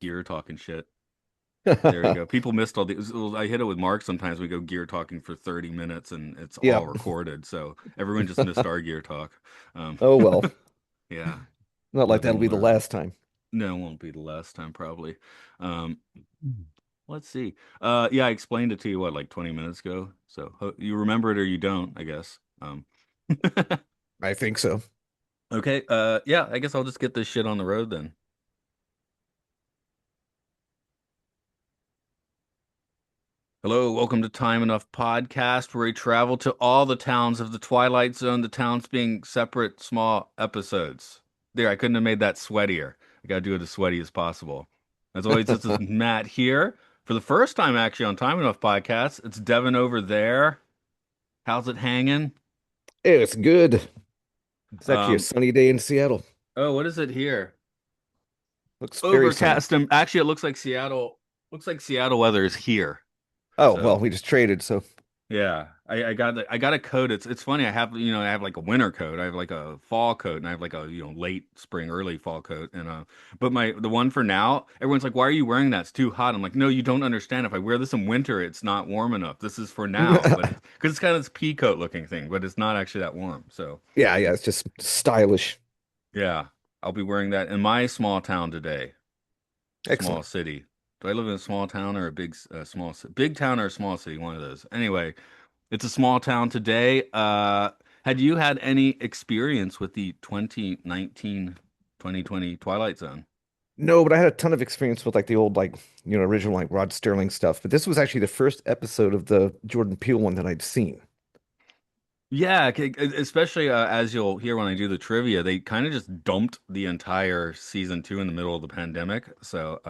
Gear talking shit. There we go. People missed all these. I hit it with Mark sometimes. We go gear talking for 30 minutes and it's Yeah. all recorded. So everyone just missed our gear talk. Um, Oh well. yeah, Not like live that'll and be the learn. last time. No, it won't be the last time probably. Um, let's see. Yeah, I explained it to you what, like 20 minutes ago. So you remember it or you don't, I guess. I think so. Okay. Yeah, I guess I'll just get this shit on the road then. Hello, welcome to Time Enough Podcast, where we travel to all the towns of the Twilight Zone, the towns being separate, small episodes. There, I couldn't have made that sweatier. I gotta do it as sweaty as possible. As always, this is Matt here. For the first time, actually, on Time Enough Podcast, it's Devin over there. How's it hanging? It's good. It's actually a Um, sunny day in Seattle. oh, what is it here? Looks very sunny. Overcast. And actually, it looks like Seattle. Looks like Seattle weather is here. Oh, well, So. we just traded, so Yeah, I got a coat. It's funny. I have like a winter coat. I have like a fall coat, and I have like a late spring, early fall coat. And but the one for now, everyone's like, "Why are you wearing that? It's too hot." I'm like, "No, you don't understand. If I wear this in winter, it's not warm enough. This is for now, but because it's kind of this pea coat looking thing, but it's not actually that warm." So yeah, it's just stylish. yeah, I'll be wearing that in my small town today. Small Excellent. city. Do I live in a small town or a big town or a small city? One of those. Anyway. It's a small town today. Had you had any experience with the 2019, 2020 Twilight Zone? No, but I had a ton of experience with like the old original like Rod Sterling stuff. But this was actually the first episode of the Jordan Peele one that I'd seen. Yeah, especially as you'll hear when I do the trivia, they kind of just dumped the entire season two in the middle of the pandemic. So,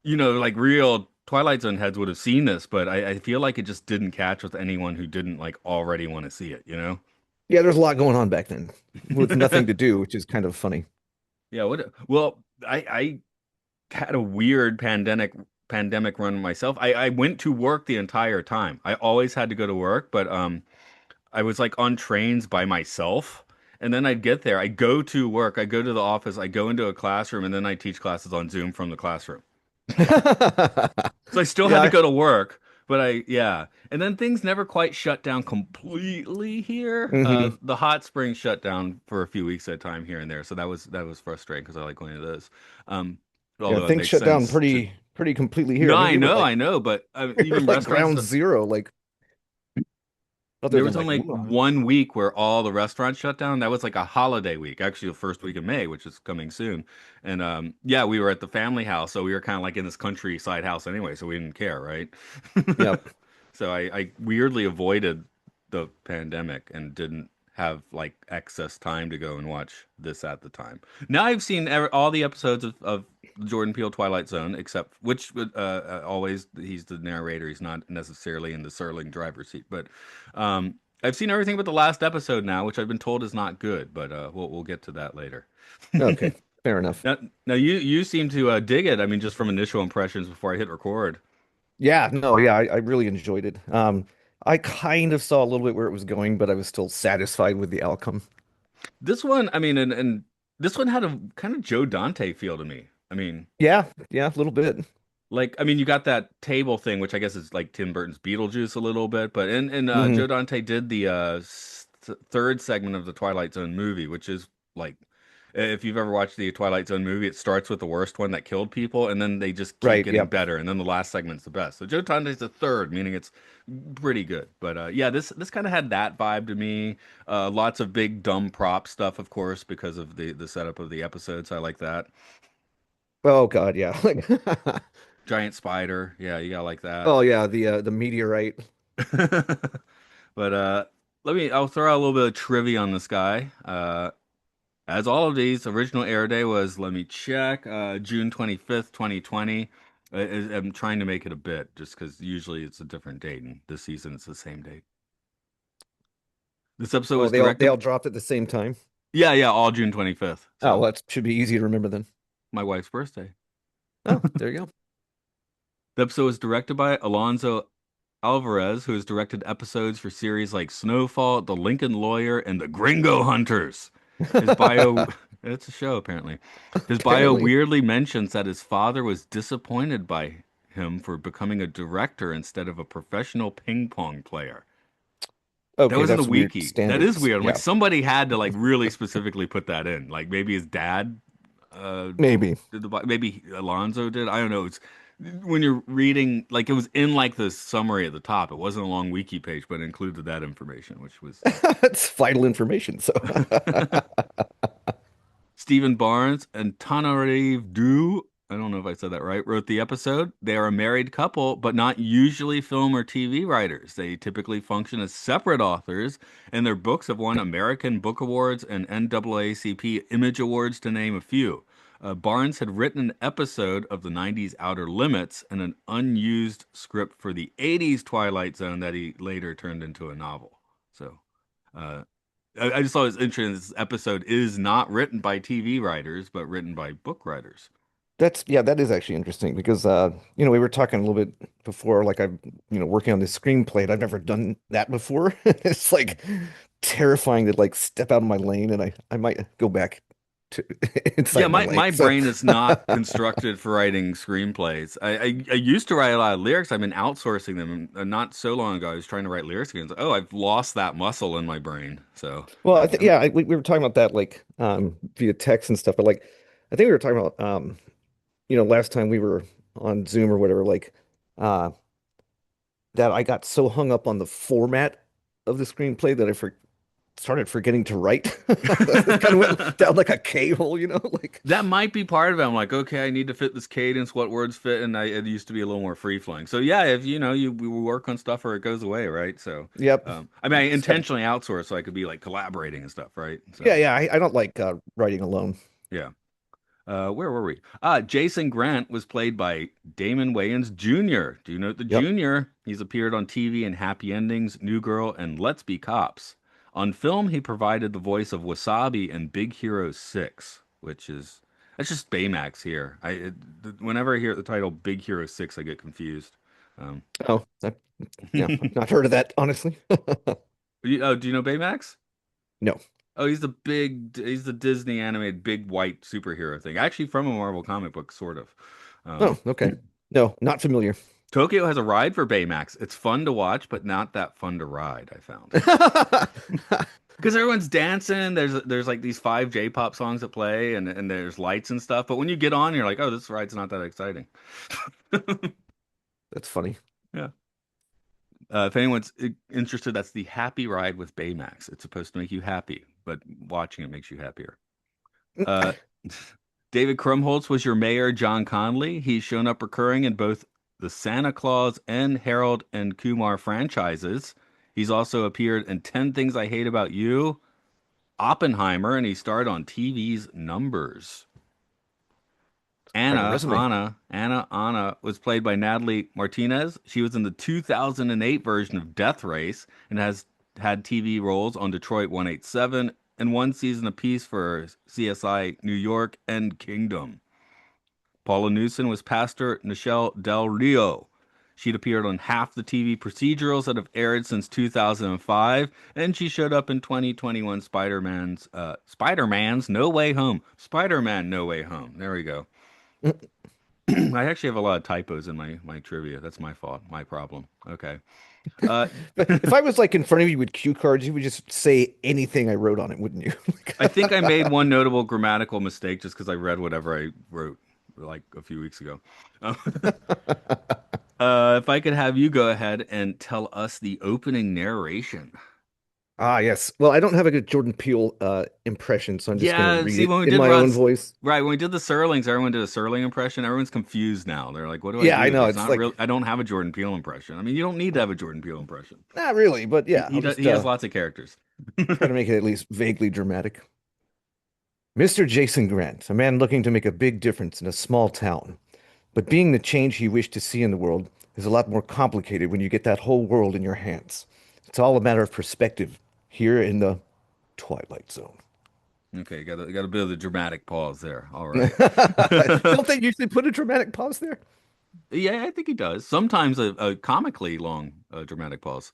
like real Twilight Zone heads would have seen this, but I feel like it just didn't catch with anyone who didn't like already want to see it? Yeah, there's a lot going on back then with nothing to do, which is kind of funny. Yeah, well, I had a weird pandemic run myself. I went to work the entire time. I always had to go to work, but I was like on trains by myself. And then I'd get there. I go to work, I go to the office, I go into a classroom, and then I teach classes on Zoom from the classroom. So I still had to Yeah. go to work, but yeah. And then things never quite shut down completely here. Hmm. The hot springs shut down for a few weeks at a time here and there. So that was frustrating because I like going to those. Um, Yeah, although it things makes shut down sense to. pretty completely here. No, I mean, I know, but they were even like restaurants. ground zero, like other There than was like only like Wuhan. 1 week where all the restaurants shut down. That was like a holiday week, actually the first week of May, which is coming soon. And yeah, we were at the family house, so we were kind of like in this countryside house anyway, so we didn't care, right? Yep. So I weirdly avoided the pandemic and didn't have like excess time to go and watch this at the time. Now I've seen all the episodes of Jordan Peele Twilight Zone, except which always he's the narrator. He's not necessarily in the Serling driver's seat, but I've seen everything but the last episode now, which I've been told is not good. But we'll get to that later. Okay. Fair enough. Now, now you seem to dig it. I mean, just from initial impressions before I hit record. Yeah, no, yeah, I really enjoyed it. I kind of saw a little bit where it was going, but I was still satisfied with the outcome. This one, I mean, and this one had a kind of Joe Dante feel to me. I mean, Yeah, yeah, a little bit. I mean, you got that table thing, which I guess is like Tim Burton's Beetlejuice a little bit, but Hmm. Joe Dante did the third segment of the Twilight Zone movie, which is like, if you've ever watched the Twilight Zone movie, it starts with the worst one that killed people, and then they just keep Right, getting yep. better, and then the last segment's the best. So Joe Dante's the third, meaning it's pretty good. But yeah, this kind of had that vibe to me. Lots of big dumb prop stuff, of course, because of the setup of the episodes. I like that. Oh God, yeah. Like Giant spider, yeah, you gotta like that. oh yeah, the meteorite. But I'll throw out a little bit of trivia on this guy. As all of these, original air day was, let me check, June 25th, 2020. I'm trying to make it a bit just because usually it's a different date, and this season it's the same date. This episode Oh, was they directed, all dropped at the same time. yeah, all June 25th. Oh, So well, that should be easy to remember then. my wife's birthday. Oh, there you go. The episode was directed by Alonso Alvarez, who has directed episodes for series like Snowfall, The Lincoln Lawyer, and The Gringo Hunters. His bio It's a show, apparently. His bio Apparently. weirdly mentions that his father was disappointed by him for becoming a director instead of a professional ping pong player. That Okay, was in the that's weird wiki. That is standards. weird. I'm like, Yeah, somebody had to like really specifically put that in. Like maybe his dad uh maybe. did maybe Alonzo did. I don't know. It's when you're reading like it was in like the summary at the top. It wasn't a long wiki page, but it included that information, which was That's vital information. So, Stephen Barnes and Tanarive Du, I don't know if I said that right, wrote the episode. They are a married couple, but not usually film or TV writers. They typically function as separate authors, and their books have won American Book Awards and NAACP Image Awards, to name a few. Barnes had written an episode of the 90s Outer Limits and an unused script for the 80s Twilight Zone that he later turned into a novel. So, uh, I just thought it was interesting. This episode is not written by TV writers, but written by book writers. that's yeah, that is actually interesting because we were talking a little bit before, like I'm, working on this screenplay. And I've never done that before. It's like terrifying to like step out of my lane, and I might go back to Yeah, inside my lane. my So brain is not constructed for writing screenplays. I used to write a lot of lyrics. I've been outsourcing them. And not so long ago, I was trying to write lyrics again. It's like, oh, I've lost that muscle in my brain. So, well, I think yeah, we were talking about that like via text and stuff, but like I think we were talking about last time we were on Zoom or whatever, like uh that I got so hung up on the format of the screenplay that started forgetting to write. It kind of went down like a K-hole, like that might be part of it. I'm like, okay, I need to fit this cadence, what words fit, and it used to be a little more free flowing. So yeah, if we work on stuff or it goes away, right? So, yep. I mean, I Just gotta intentionally outsource so I could be like collaborating and stuff, right? yeah, So yeah, I don't like writing alone. yeah. Where were we? Jason Grant was played by Damon Wayans Jr. Do you know the Yep. Jr.? He's appeared on TV in Happy Endings, New Girl, and Let's Be Cops. On film, he provided the voice of Wasabi in Big Hero 6, which is that's just Baymax here. Whenever I hear the title Big Hero 6, I get confused. Um, Oh, yeah, I've not heard of that, honestly. do you know Baymax? No. Oh, he's the Disney animated big white superhero thing. Actually from a Marvel comic book, sort of. Oh, Um, okay. No, not familiar. Tokyo has a ride for Baymax. It's fun to watch, but not that fun to ride, I found. Because everyone's dancing, there's like these five J-pop songs that play and there's lights and stuff, but when you get on, you're like, "Oh, this ride's not that exciting." That's funny. Yeah. If anyone's interested, that's the Happy Ride with Baymax. It's supposed to make you happy, but watching it makes you happier. Uh, David Krumholtz was your mayor, John Conley. He's shown up recurring in both the Santa Claus and Harold and Kumar franchises. He's also appeared in 10 Things I Hate About You, Oppenheimer, and he starred on TV's Numbers. Quite a resume. Anna was played by Natalie Martinez. She was in the 2008 version of Death Race and has had TV roles on Detroit 187 and one season apiece for CSI New York and Kingdom. Paula Newson was Pastor Nichelle Del Rio. She'd appeared on half the TV procedurals that have aired since 2005, and she showed up in 2021 Spider-Man's No Way Home. Spider-Man No Way Home. There we go. I actually have a lot of typos in my trivia. That's my fault, my problem. Okay. Uh, But if I was like in front of you with cue cards, you would just say anything I wrote on it, wouldn't you? I think I made one notable grammatical mistake just because I read whatever I wrote like a few weeks ago. If I could have you go ahead and tell us the opening narration. Ah, yes. Well, I don't have a good Jordan Peele impression, so I'm just going to Yeah, read see, it when we in did my own Rod's, voice. right, when we did the Serlings, everyone did a Serling impression. Everyone's confused now. They're like, what do I Yeah, I do? know. There's It's not like real. I don't have a Jordan Peele impression. I mean, you don't need to have a Jordan Peele impression. not really, but yeah, I'll just He has lots of characters. try to make it at least vaguely dramatic. Mr. Jason Grant, a man looking to make a big difference in a small town. But being the change he wished to see in the world is a lot more complicated when you get that whole world in your hands. It's all a matter of perspective here in the Twilight Zone. Okay, got a bit of the dramatic pause there. All right. Don't they usually put a dramatic pause there? Yeah, I think he does. Sometimes a comically long dramatic pause.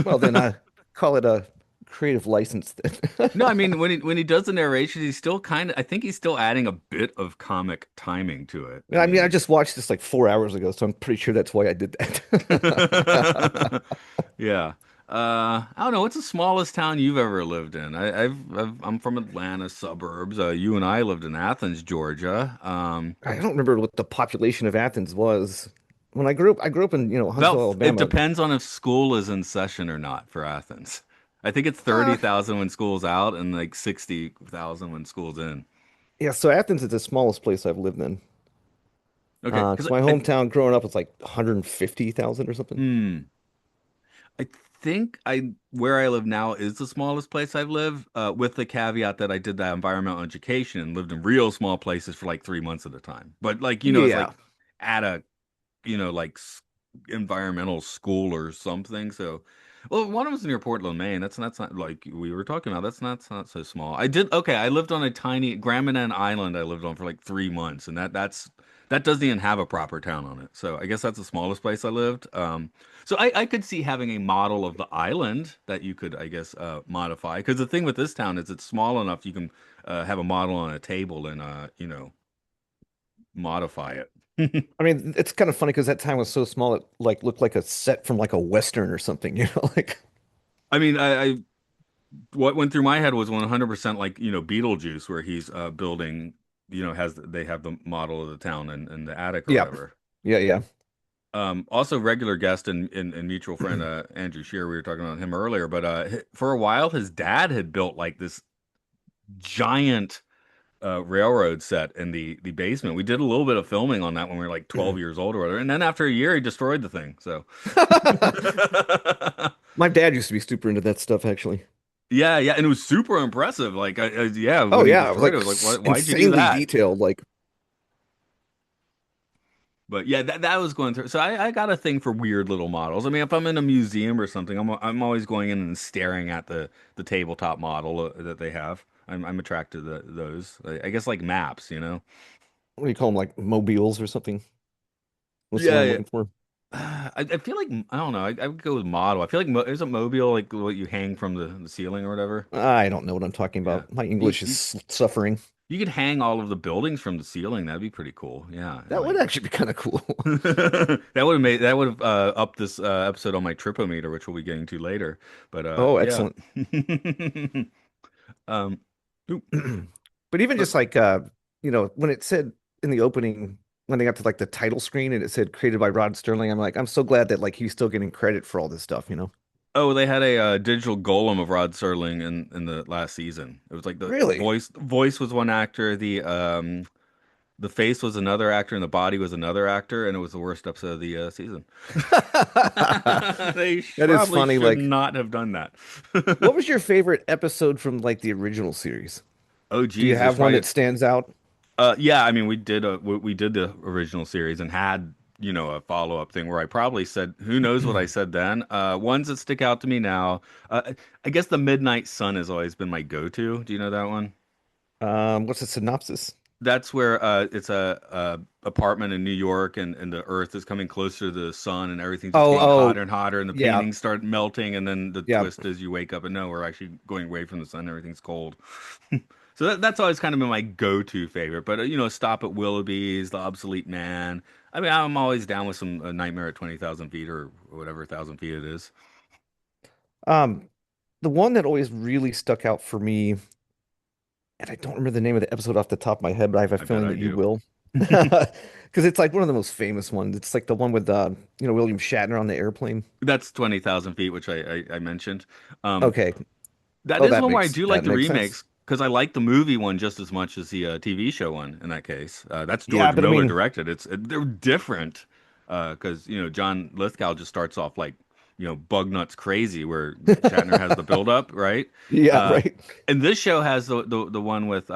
Well, then I call it a creative license then. No, I mean when he does the narration, he's still kind of. I think he's still adding a bit of comic timing to it. I I mean, I mean, just watched this like 4 hours ago, so I'm pretty sure that's why I did that. yeah. I don't know. What's the smallest town you've ever lived in? I'm from Atlanta suburbs. You and I lived in Athens, Georgia. I don't remember what the population of Athens was. When I grew up in, Huntsville, It Alabama. depends on if school is in session or not for Athens. I think it's Uh, 30,000 when school's out and like 60,000 when school's in. yeah, so Athens is the smallest place I've lived in. Okay, because Because my hometown growing up was like 150,000 or something. hmm. I think I where I live now is the smallest place I've lived, with the caveat that I did that environmental education and lived in real small places for like 3 months at a time. But like it's like Yeah. at a like environmental school or something. So, well, one of them was near Portland, Maine. That's not like we were talking about. That's not so small. I did okay. I lived on a tiny Grand Manan Island. I lived on for like 3 months, and that doesn't even have a proper town on it. So I guess that's the smallest place I lived. So I could see having a model of the island that you could, I guess, modify. Because the thing with this town is it's small enough you can have a model on a table and modify it. I mean, it's kind of funny because that town was so small it like looked like a set from like a Western or something, like I mean, I what went through my head was 100% like, Beetlejuice, where he's building, they have the model of the town in the attic or yeah. whatever. Yeah, yeah. Also regular guest and mutual friend Andrew Shear, we were talking about him earlier, but for a while his dad had built like this giant railroad set in the basement. We did a little bit of filming on that when we were like 12 years old or whatever, and then after a year he destroyed the thing. So My dad used to be super into that stuff, actually. yeah, yeah, and it was super impressive. Like, yeah, Oh when he yeah, it was destroyed it, like I was like, why'd you do insanely that? detailed. Like, But yeah, that was going through. So I got a thing for weird little models. I mean, if I'm in a museum or something, I'm always going in and staring at the tabletop model that they have. I'm attracted to those. I guess like maps. what do you call them? Like mobiles or something? What's the word Yeah, I'm yeah. looking for? I feel like I don't know. I would go with model. I feel like isn't mobile like what you hang from the ceiling or whatever? I don't know what I'm talking Yeah. about. My You, English is you suffering. you could hang all of the buildings from the ceiling. That'd be pretty cool. Yeah, and That would like actually be kind of cool. that would have upped this episode on my tripometer, which we'll be getting to later. But Oh, yeah. excellent. um, oop, But even but just like when it said in the opening, when they got to like the title screen and it said created by Rod Sterling, I'm like, I'm so glad that like he's still getting credit for all this stuff. oh, they had a digital golem of Rod Serling in the last season. It was like the Really? voice was one actor, the face was another actor, and the body was another actor, and it was the worst episode of the season. They That is probably funny. should Like, not have done that. what was your favorite episode from like the original series? Oh, Do you geez, there's have one probably that stands out? yeah, I mean, we did the original series and had, a follow-up thing where I probably said, who knows what I said then. Ones that stick out to me now, I guess the Midnight Sun has always been my go-to. Do you know that one? What's the synopsis? That's where it's a apartment in New York, and the Earth is coming closer to the sun, and everything's just Oh, getting oh, hotter and hotter, and the yeah, paintings start melting, and then the yeah. twist is you wake up and no, we're actually going away from the sun, everything's cold. So that's always kind of been my go-to favorite. But Stop at Willoughby's, The Obsolete Man. I mean, I'm always down with some Nightmare at 20,000 feet or whatever 1,000 feet it is. Um, the one that always really stuck out for me, and I don't remember the name of the episode off the top of my head, but I have a I bet feeling I that you do. will. Because it's like one of the most famous ones. It's like the one with William Shatner on the airplane. That's 20,000 feet, which I mentioned. Um, Okay. that Oh, is one where I do like that the makes sense. remakes because I like the movie one just as much as the TV show one. In that case, that's Yeah, George but I Miller mean, directed. They're different because John Lithgow just starts off like bug nuts crazy, where Shatner has the build up, right? yeah, Uh, right. and this show has the one with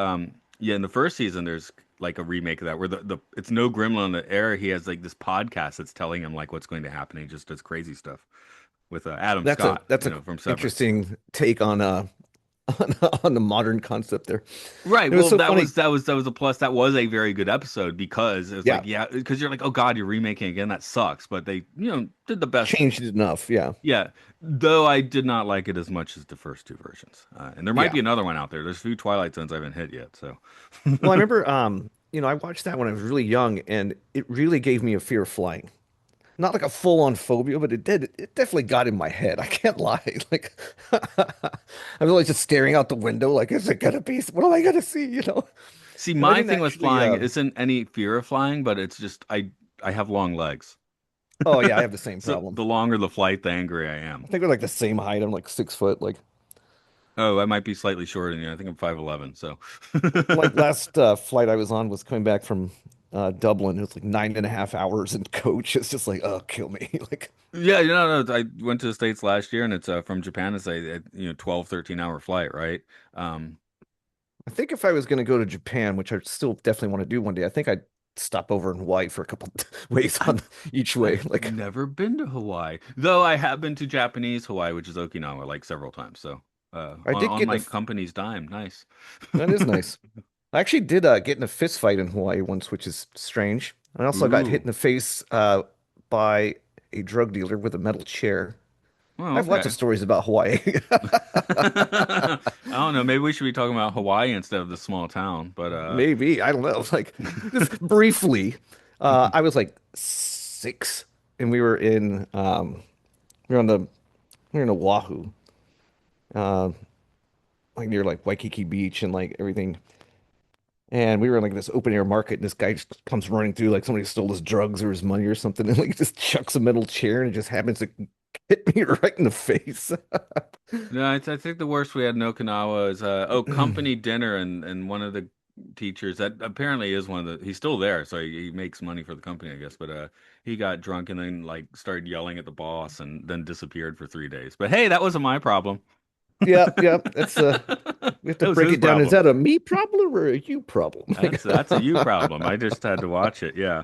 yeah, in the first season there's like a remake of that where the it's no gremlin on the air. He has like this podcast that's telling him like what's going to happen. He just does crazy stuff with Adam Scott, That's a from Severance. interesting take on on the modern concept there. Right. It was Well, so funny. that was a plus. That was a very good episode because it's Yeah, like, yeah, because you're like, oh God, you're remaking again. That sucks. But they, did the best. changed it enough. Yeah, Yeah. Though I did not like it as much as the first two versions. And there might yeah. be another one out there. There's a few Twilight Zones I haven't hit yet. So, Well, I remember, I watched that when I was really young, and it really gave me a fear of flying. Not like a full-on phobia, but it did. It definitely got in my head. I can't lie. Like, I was always just staring out the window, like, is it gonna be? What am I gonna see? see, And I my didn't thing with actually. flying isn't any fear of flying, but it's just I have long legs. Oh yeah, I have the same So problem. the longer the flight, the angrier I am. I think we're like the same height. I'm like 6 foot. Oh, I might be slightly shorter than you. I think I'm 5'11", so. Like last flight I was on was coming back from Dublin. It was like 9.5 hours in coach. It's just like, oh, kill me. Like, Yeah, no, I went to the States last year and it's from Japan. It's a 12, 13 hour flight, right? Um, I think if I was going to go to Japan, which I still definitely want to do one day, I think I'd stop over in Hawaii for a couple ways on I've each way. I've Like, never been to Hawaii, though I have been to Japanese Hawaii, which is Okinawa, like several times. So, I did on get in a. my company's dime, nice. That is nice. I actually did get in a fist fight in Hawaii once, which is strange. I also got hit Ooh, in the face by a drug dealer with a metal chair. I oh, have lots of okay. stories about Hawaii. I don't know. Maybe we should be talking about Hawaii instead of the small town, but Maybe, I don't know. Like just briefly, I was like 6, and we were on the we were in Oahu, uh, like near like Waikiki Beach and like everything. And we were in like this open air market, and this guy just comes running through like somebody stole his drugs or his money or something, and like just chucks a metal chair, and it just happens to hit me right in the face. no, I think the worst we had in Okinawa is company dinner and one of the teachers that apparently is one of the he's still there, so he makes money for the company, I guess. But he got drunk and then like started yelling at the boss and then disappeared for 3 days. But hey, that wasn't my problem. Yeah, yeah. That's we have to That was break his it down. Is problem. that a me problem or a you problem? Like, That's a you problem. I just had to watch it. Yeah.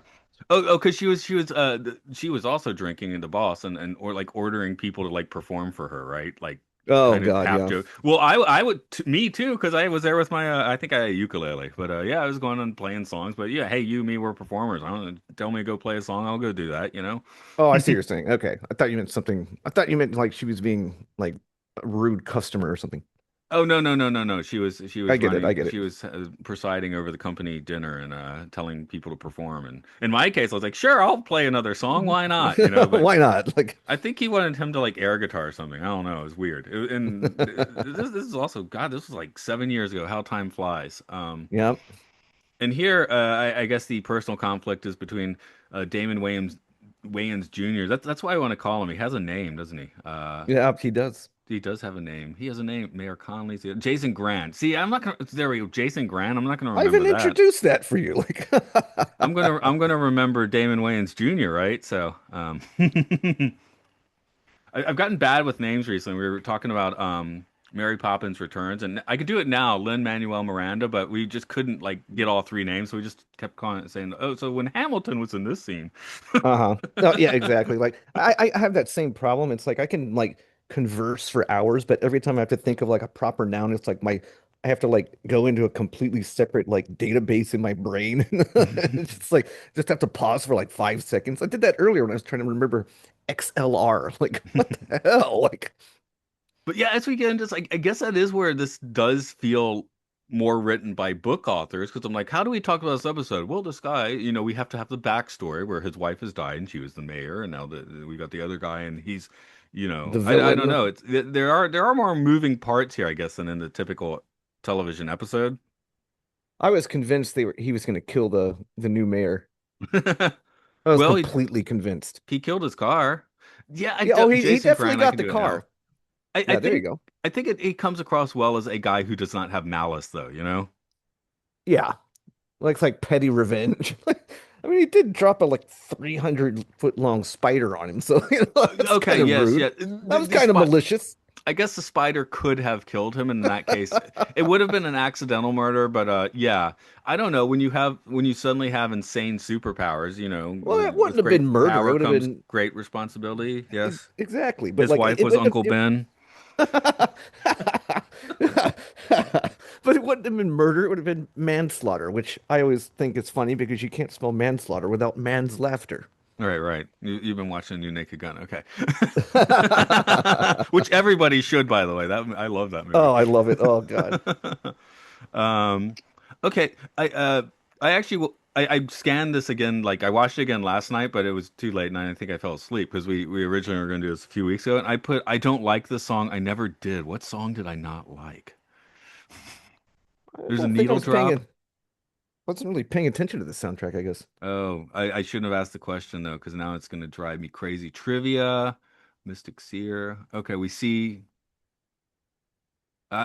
Because she was also drinking in the boss and or like ordering people to like perform for her, right? Like oh kind of God, half yeah. joke. Well, I would me too because I was there with my I think I had a ukulele, but yeah, I was going and playing songs. But yeah, hey, you, me, we're performers. I don't know, tell me to go play a song, I'll go do that. You know. Oh, I see what you're saying. Okay. I thought you meant something. I thought you meant like she was being like a rude customer or something. Oh no no no no no! She I was get it. I running. get She it. was presiding over the company dinner and telling people to perform. And in my case, I was like, sure, I'll play another song. Why not? You know. But Why not? Like, I think he wanted him to like air guitar or something. I don't know. It was weird. And this is also God. This was like 7 years ago. How time flies. yeah. And here, I guess the personal conflict is between Damon Wayans Jr. That's why I want to call him. He has a name, doesn't he? Yeah, he does. He does have a name. He has a name. Mayor Conley's Jason Grant. See, I'm not gonna. There we go. Jason Grant. I'm not gonna I remember even that. introduced that for you. Like, I'm gonna remember Damon Wayans Jr. Right? So, I've gotten bad with names recently. We were talking about Mary Poppins Returns, and I could do it now, Lin-Manuel Miranda, but we just couldn't like get all three names, so we just kept calling it saying, "Oh, so when Hamilton was in this scene." uh-huh. No, yeah, exactly. Like I have that same problem. It's like I can like converse for hours, but every time I have to think of like a proper noun, it's like my I have to like go into a completely separate like database in my brain. It's just like just have to pause for like 5 seconds. I did that earlier when I was trying to remember XLR. Like, what the hell? Like, But yeah, as we get into this, I guess that is where this does feel more written by book authors because I'm like, how do we talk about this episode? Well, this guy, we have to have the backstory where his wife has died and she was the mayor, and now we got the other guy and he's, the I don't villain. know. It's there are more moving parts here, I guess, than in the typical television episode. I was convinced he was going to kill the new mayor. I was Well, completely convinced. he killed his car. Yeah, Yeah, oh, he Jason definitely Grant, I got can the do it now. car. I, I Yeah, there you think go. I think it comes across well as a guy who does not have malice, though. You know. Yeah. Like petty revenge. I mean, he did drop a like 300-foot long spider on him, so that's Okay, kind of yes, rude. yeah. That was kind of malicious. I guess the spider could have killed him, and in that case. It would have been an accidental murder, but yeah, I don't know. When you suddenly have insane superpowers, Well, it wouldn't with have been great murder. It power would have comes been great responsibility. Yes, exactly, but his like wife it was wouldn't Uncle have. Ben. But it wouldn't have been murder, it would have been manslaughter, which I always think is funny because you can't spell manslaughter without man's laughter. Right, right. You've been watching New Naked Gun, okay? Which everybody should, by the way. That I love that movie. Oh, I love it. Oh God. Um, okay, I actually I scanned this again. Like I watched it again last night, but it was too late, and I think I fell asleep because we originally were going to do this a few weeks ago. And I don't like this song. I never did. What song did I not like? I There's a don't think I needle was paying drop. it. Wasn't really paying attention to the soundtrack, I guess. Oh, I shouldn't have asked the question though, because now it's going to drive me crazy. Trivia, Mystic Seer. Okay, we see.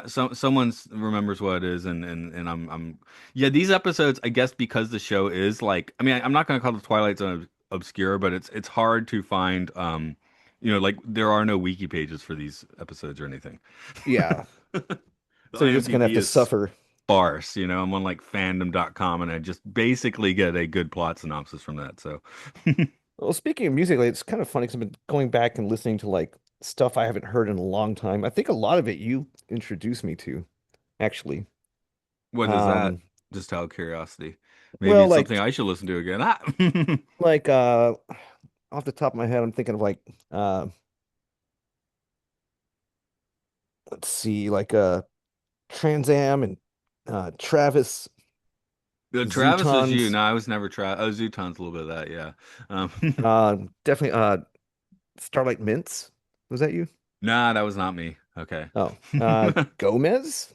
Someone remembers what it is, and I'm yeah. These episodes, I guess, because the show is like, I mean, I'm not gonna call the Twilight Zone obscure, but it's hard to find, like there are no wiki pages for these episodes or anything. Yeah. The So you're just gonna have IMDb to is suffer. sparse, I'm on like fandom.com, and I just basically get a good plot synopsis from that. So, Well, speaking of music, like, it's kind of funny because I've been going back and listening to like stuff I haven't heard in a long time. I think a lot of it you introduced me to, actually. what is that? Um, Just out of curiosity. Maybe well, it's something I should listen to again. Ah! like off the top of my head, I'm thinking of like let's see, like Trans Am and Travis Travis was you. Zootons. No, I was never Travis. Oh, Zooton's a little bit of that, yeah. Definitely Starlight Mints. Was that you? Nah, that was not me. Okay. Oh, Gomez.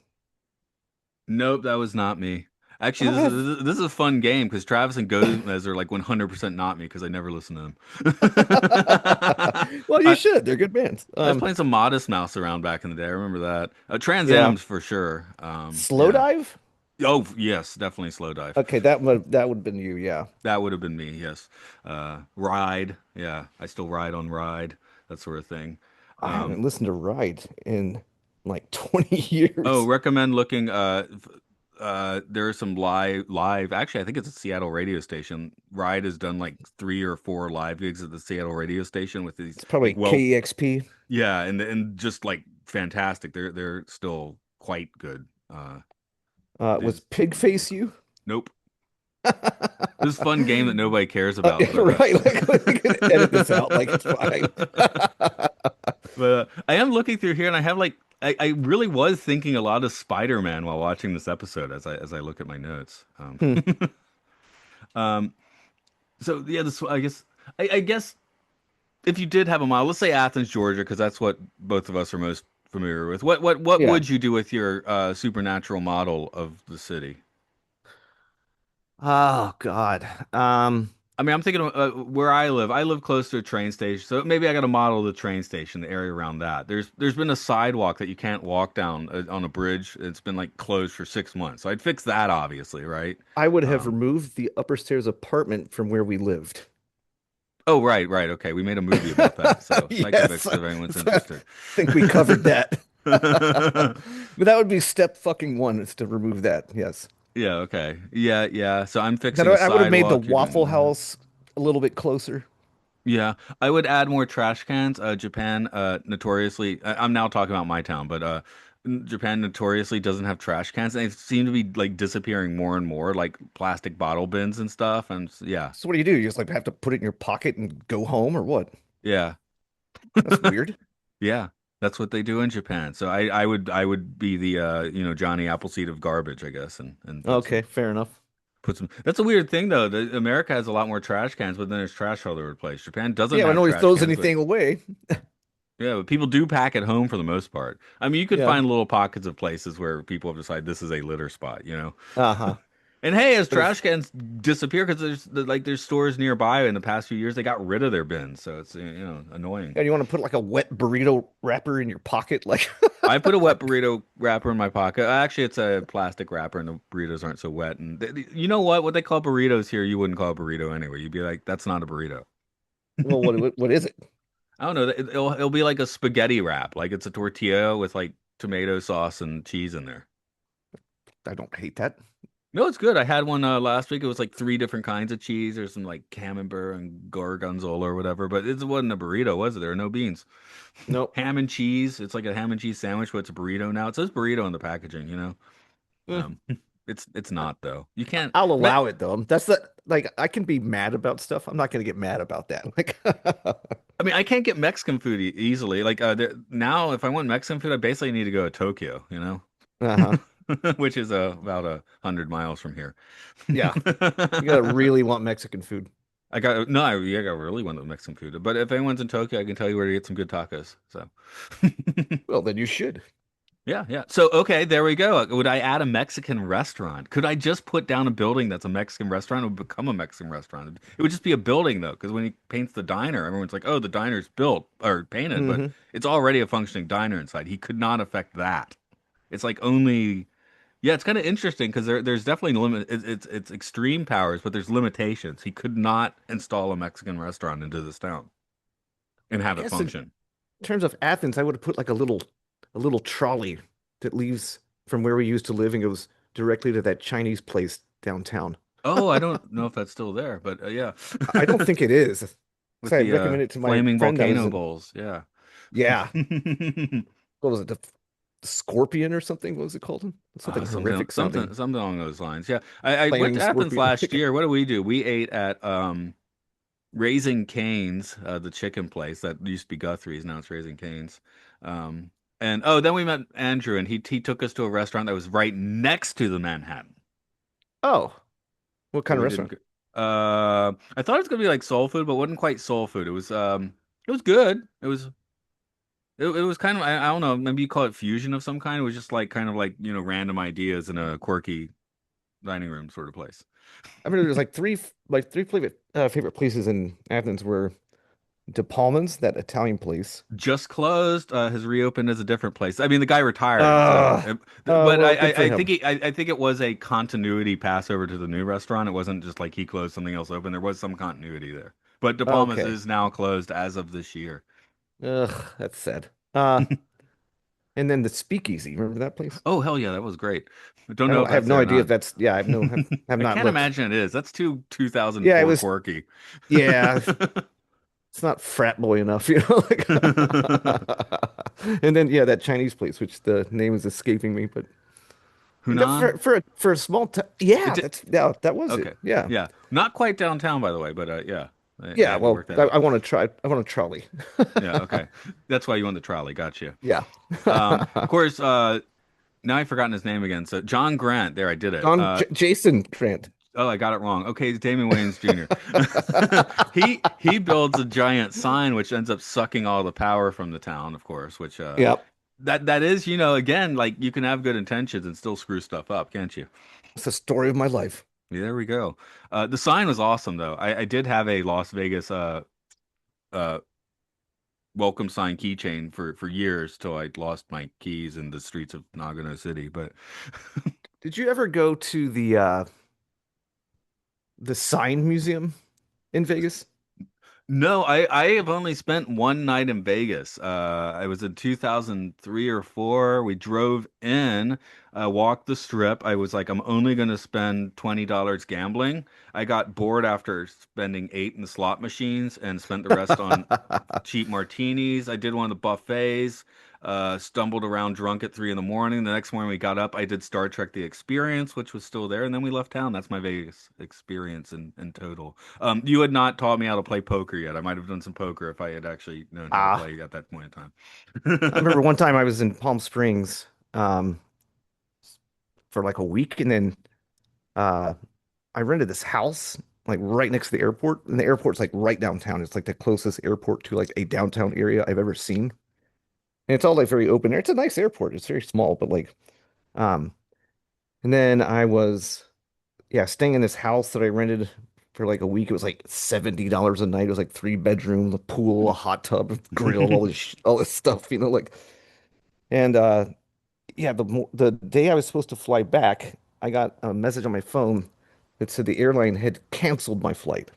Nope, that was not me. I Actually, don't have. this is a fun game because Travis and Gomez are like 100% not me because I never listen to them. Well, you I, should. They're good bands. I was playing some Modest Mouse around back in the day. I remember that. Trans Yeah. Am's for sure. Slow Yeah. Dive. Oh, yes, definitely Slow Dive. Okay, that would have been you. Yeah. That would have been me, yes. Ride, yeah. I still ride on Ride, that sort of thing. I haven't Um, listened to Ride in like 20 Oh, years. recommend looking. There are some live. Actually, I think it's a Seattle radio station. Ride has done like 3 or 4 live gigs at the Seattle radio station with these It's like probably KEXP. yeah, and just like fantastic. They're still quite good. Was There's Pigface you? nope. This is a fun game that nobody cares about, but Right, like we can edit this out, like it's fine. I am looking through here and I have like I really was thinking a lot of Spider-Man while watching this episode as I look at my notes. Hmm. Um, so yeah, this I guess if you did have a model, let's say Athens, Georgia, because that's what both of us are most familiar with. What Yeah. would you do with your supernatural model of the city? Oh God. I mean, I'm thinking of where I live. I live close to a train station, so maybe I got to model the train station, the area around that. There's been a sidewalk that you can't walk down on a bridge. It's been like closed for 6 months, so I'd fix that, obviously, right? I would have Um, removed the upper stairs apartment from where we lived. oh, right, right, okay. We made a movie about that, so Yes, Psychedelics, if anyone's I interested. think we covered that. But that would be step fucking one is to remove that. Yes. Yeah, okay, yeah, yeah. So I'm Then fixing a I would have made the sidewalk. You're Waffle doing that. House a little bit closer. Yeah, I would add more trash cans. Japan, notoriously, I'm now talking about my town, but Japan notoriously doesn't have trash cans. They seem to be like disappearing more and more, like plastic bottle bins and stuff. And yeah, So what do? You just like have to put it in your pocket and go home or what? yeah, That's weird. yeah. That's what they do in Japan. So I would be the Johnny Appleseed of garbage, I guess, and Okay, fair enough. put some. That's a weird thing though. America has a lot more trash cans, but then there's trash all over the place. Japan doesn't Yeah, but have nobody trash throws cans, but anything away. yeah, but people do pack at home for the most part. I mean, you could Yeah. find little pockets of places where people have decided this is a litter spot. Uh-huh. And hey, as But it's trash cans disappear because there's stores nearby in the past few years they got rid of their bins, so it's annoying. yeah, you want to put like a wet burrito wrapper in your pocket, like I put a wet burrito wrapper in my pocket. Actually, it's a plastic wrapper, and the burritos aren't so wet. And you know what? What they call burritos here, you wouldn't call a burrito anyway. You'd be like, that's not a burrito. well, what is it? I don't know. It'll be like a spaghetti wrap, like it's a tortilla with like tomato sauce and cheese in there. I don't hate that. No, it's good. I had one last week. It was like three different kinds of cheese. There's some like camembert and gorgonzola or whatever, but it wasn't a burrito, was it? There were no beans. Nope. Ham and cheese. It's like a ham and cheese sandwich, but it's a burrito now. It says burrito in the packaging, you know. Eh, Um, it's not though. You can't. I'll allow it though. That's the like I can be mad about stuff. I'm not gonna get mad about that. Like, I mean, I can't get Mexican food easily. Like now, if I want Mexican food, I basically need to go to Tokyo, you know, uh-huh. which is about 100 miles from here. Yeah. You gotta really want Mexican food. I got no, yeah, I really want the Mexican food. But if anyone's in Tokyo, I can tell you where to get some good tacos. So, Well, then you should. yeah, yeah. So, okay, there we go. Would I add a Mexican restaurant? Could I just put down a building that's a Mexican restaurant? It would become a Mexican restaurant. It would just be a building though, because when he paints the diner, everyone's like, "Oh, the diner's built or painted," but Hmm. it's already a functioning diner inside. He could not affect that. It's like only, yeah. It's kind of interesting because there's definitely limit. It's extreme powers, but there's limitations. He could not install a Mexican restaurant into this town and I have it guess in function. terms of Athens, I would have put like a little trolley that leaves from where we used to live and goes directly to that Chinese place downtown. Oh, I don't know if that's still there, but yeah. I don't think it is. With So I the recommended it to my flaming friend that was volcano in, bowls. Yeah. yeah, what was it, the Scorpion or something? What was it called? Something Something horrific sounding. something along those lines. Yeah. I went Flaming to Athens Scorpion. last year. What did we do? We ate at Raising Cane's, the chicken place that used to be Guthrie's, now it's Raising Cane's. Um and oh, then we met Andrew and he took us to a restaurant that was right next to the Manhattan. Oh, what So kind of we didn't restaurant? go- I thought it was gonna be like soul food, but it wasn't quite soul food. It was good. It was kind of I don't know, maybe you call it fusion of some kind. It was just like kind of like, random ideas in a quirky dining room sort of place. I mean, there's like three favorite places in Athens were De Palma's, that Italian place. Just closed, has reopened as a different place. I mean, the guy retired, so Uh, but well, good for I think him. I think it was a continuity passover to the new restaurant. It wasn't just like he closed something else open. There was some continuity there. But De Palma's Okay. is now closed as of this year. Ugh, that's sad. And then the Speakeasy. Remember that place? Oh hell yeah, that was great. I don't I know don't. if I have that's no there or idea if not. that's. Yeah, have I not can't looked. imagine it is. That's too Yeah, it 2004 was. quirky. Yeah, it's not frat boy enough, Like, and then yeah, that Chinese place, which the name is escaping me, but Hunan? for a small town, yeah, It that was it. Okay. Yeah, Yeah. Not quite downtown, by the way, but yeah, they yeah. had to Well, work that I, out. I want to try. I want a trolley. Yeah. Okay. That's why you won the trolley. Gotcha. Yeah. Of course, now I've forgotten his name again. So John Grant. There, I did it. Jason Grant. Oh, I got it wrong. Okay, it's Damon Wayans Jr. He builds a giant sign which ends up sucking all the power from the town, of course, which Yep. that is, again, like you can have good intentions and still screw stuff up, can't you? It's the story of my life. Yeah, there we go. The sign was awesome though. I did have a Las Vegas uh welcome sign keychain for years till I lost my keys in the streets of Nagano City. But Did you ever go to the Sign Museum in Vegas? no, I have only spent one night in Vegas. I was in 2003 or four. We drove in, walked the strip. I was like, I'm only going to spend $20 gambling. I got bored after spending eight in the slot machines and spent the rest on cheap martinis. I did one of the buffets. Stumbled around drunk at 3 in the morning. The next morning we got up. I did Star Trek: The Experience, which was still there, and then we left town. That's my Vegas experience in total. You had not taught me how to play poker yet. I might have done some poker if I had actually known how to Ah, play at that point in I remember time. one time I was in Palm Springs um, for like a week, and then uh, I rented this house like right next to the airport, and the airport's like right downtown. It's like the closest airport to like a downtown area I've ever seen, and it's all like very open air. It's a nice airport. It's very small, but like, um, and then I was yeah staying in this house that I rented for like a week. It was like $70 a night. It was like 3 bedroom, a pool, a hot tub, a grill, all this stuff, like. And yeah, the day I was supposed to fly back, I got a message on my phone that said the airline had canceled my flight.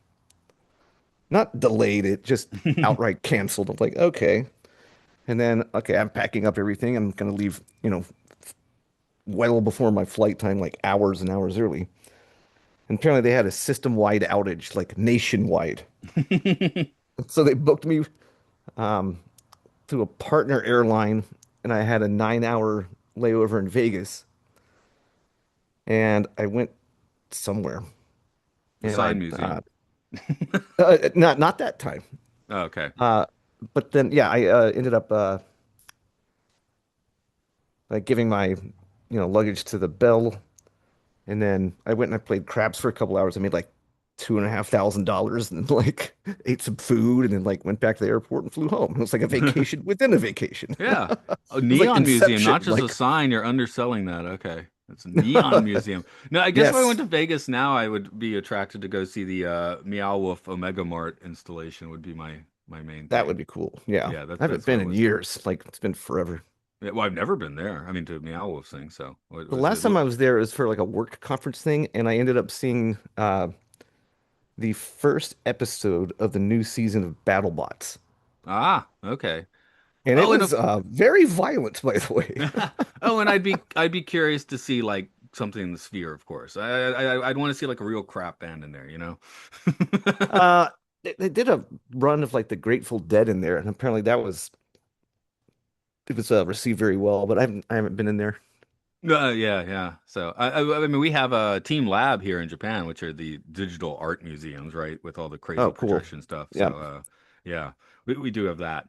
Not delayed it, just outright canceled. I'm like, okay. And then, okay, I'm packing up everything. I'm gonna leave, well before my flight time, like hours and hours early. And apparently they had a system-wide outage, like nationwide. So they booked me um, through a partner airline, and I had a 9-hour layover in Vegas. And I went somewhere, The and Sign Museum. not that time. Oh, okay. Uh, but then, yeah, I ended up like giving my, luggage to the bell, and then I went and I played craps for a couple hours. I made like $2,500 and like ate some food, and then like went back to the airport and flew home. It was like a vacation within a vacation. Yeah. A It was like neon museum, not Inception. just a Like, sign. You're underselling that. Okay. It's a neon museum. No, I guess if I went yes, to Vegas now, I would be attracted to go see the Meow Wolf Omega Mart installation would be my main that would thing. be cool. Yeah, Yeah, I haven't that's what been I in was. years. Like, it's been forever. Yeah, well, I've never been there. I mean, to Meow Wolf thing. So The last time I was there was for like a work conference thing, and I ended up seeing the first episode of the new season of BattleBots. okay. And it Oh, and was very violent, by the way. oh, and I'd be curious to see like something in the sphere, of course. I'd want to see like a real crap band in there, you know? Uh, they did a run of like the Grateful Dead in there, and apparently it was received very well, but I haven't been in there. Yeah, yeah. So I mean, we have a Team Lab here in Japan, which are the digital art museums, right, with all the crazy Oh, cool. projection stuff. Yeah. So yeah, we do have that.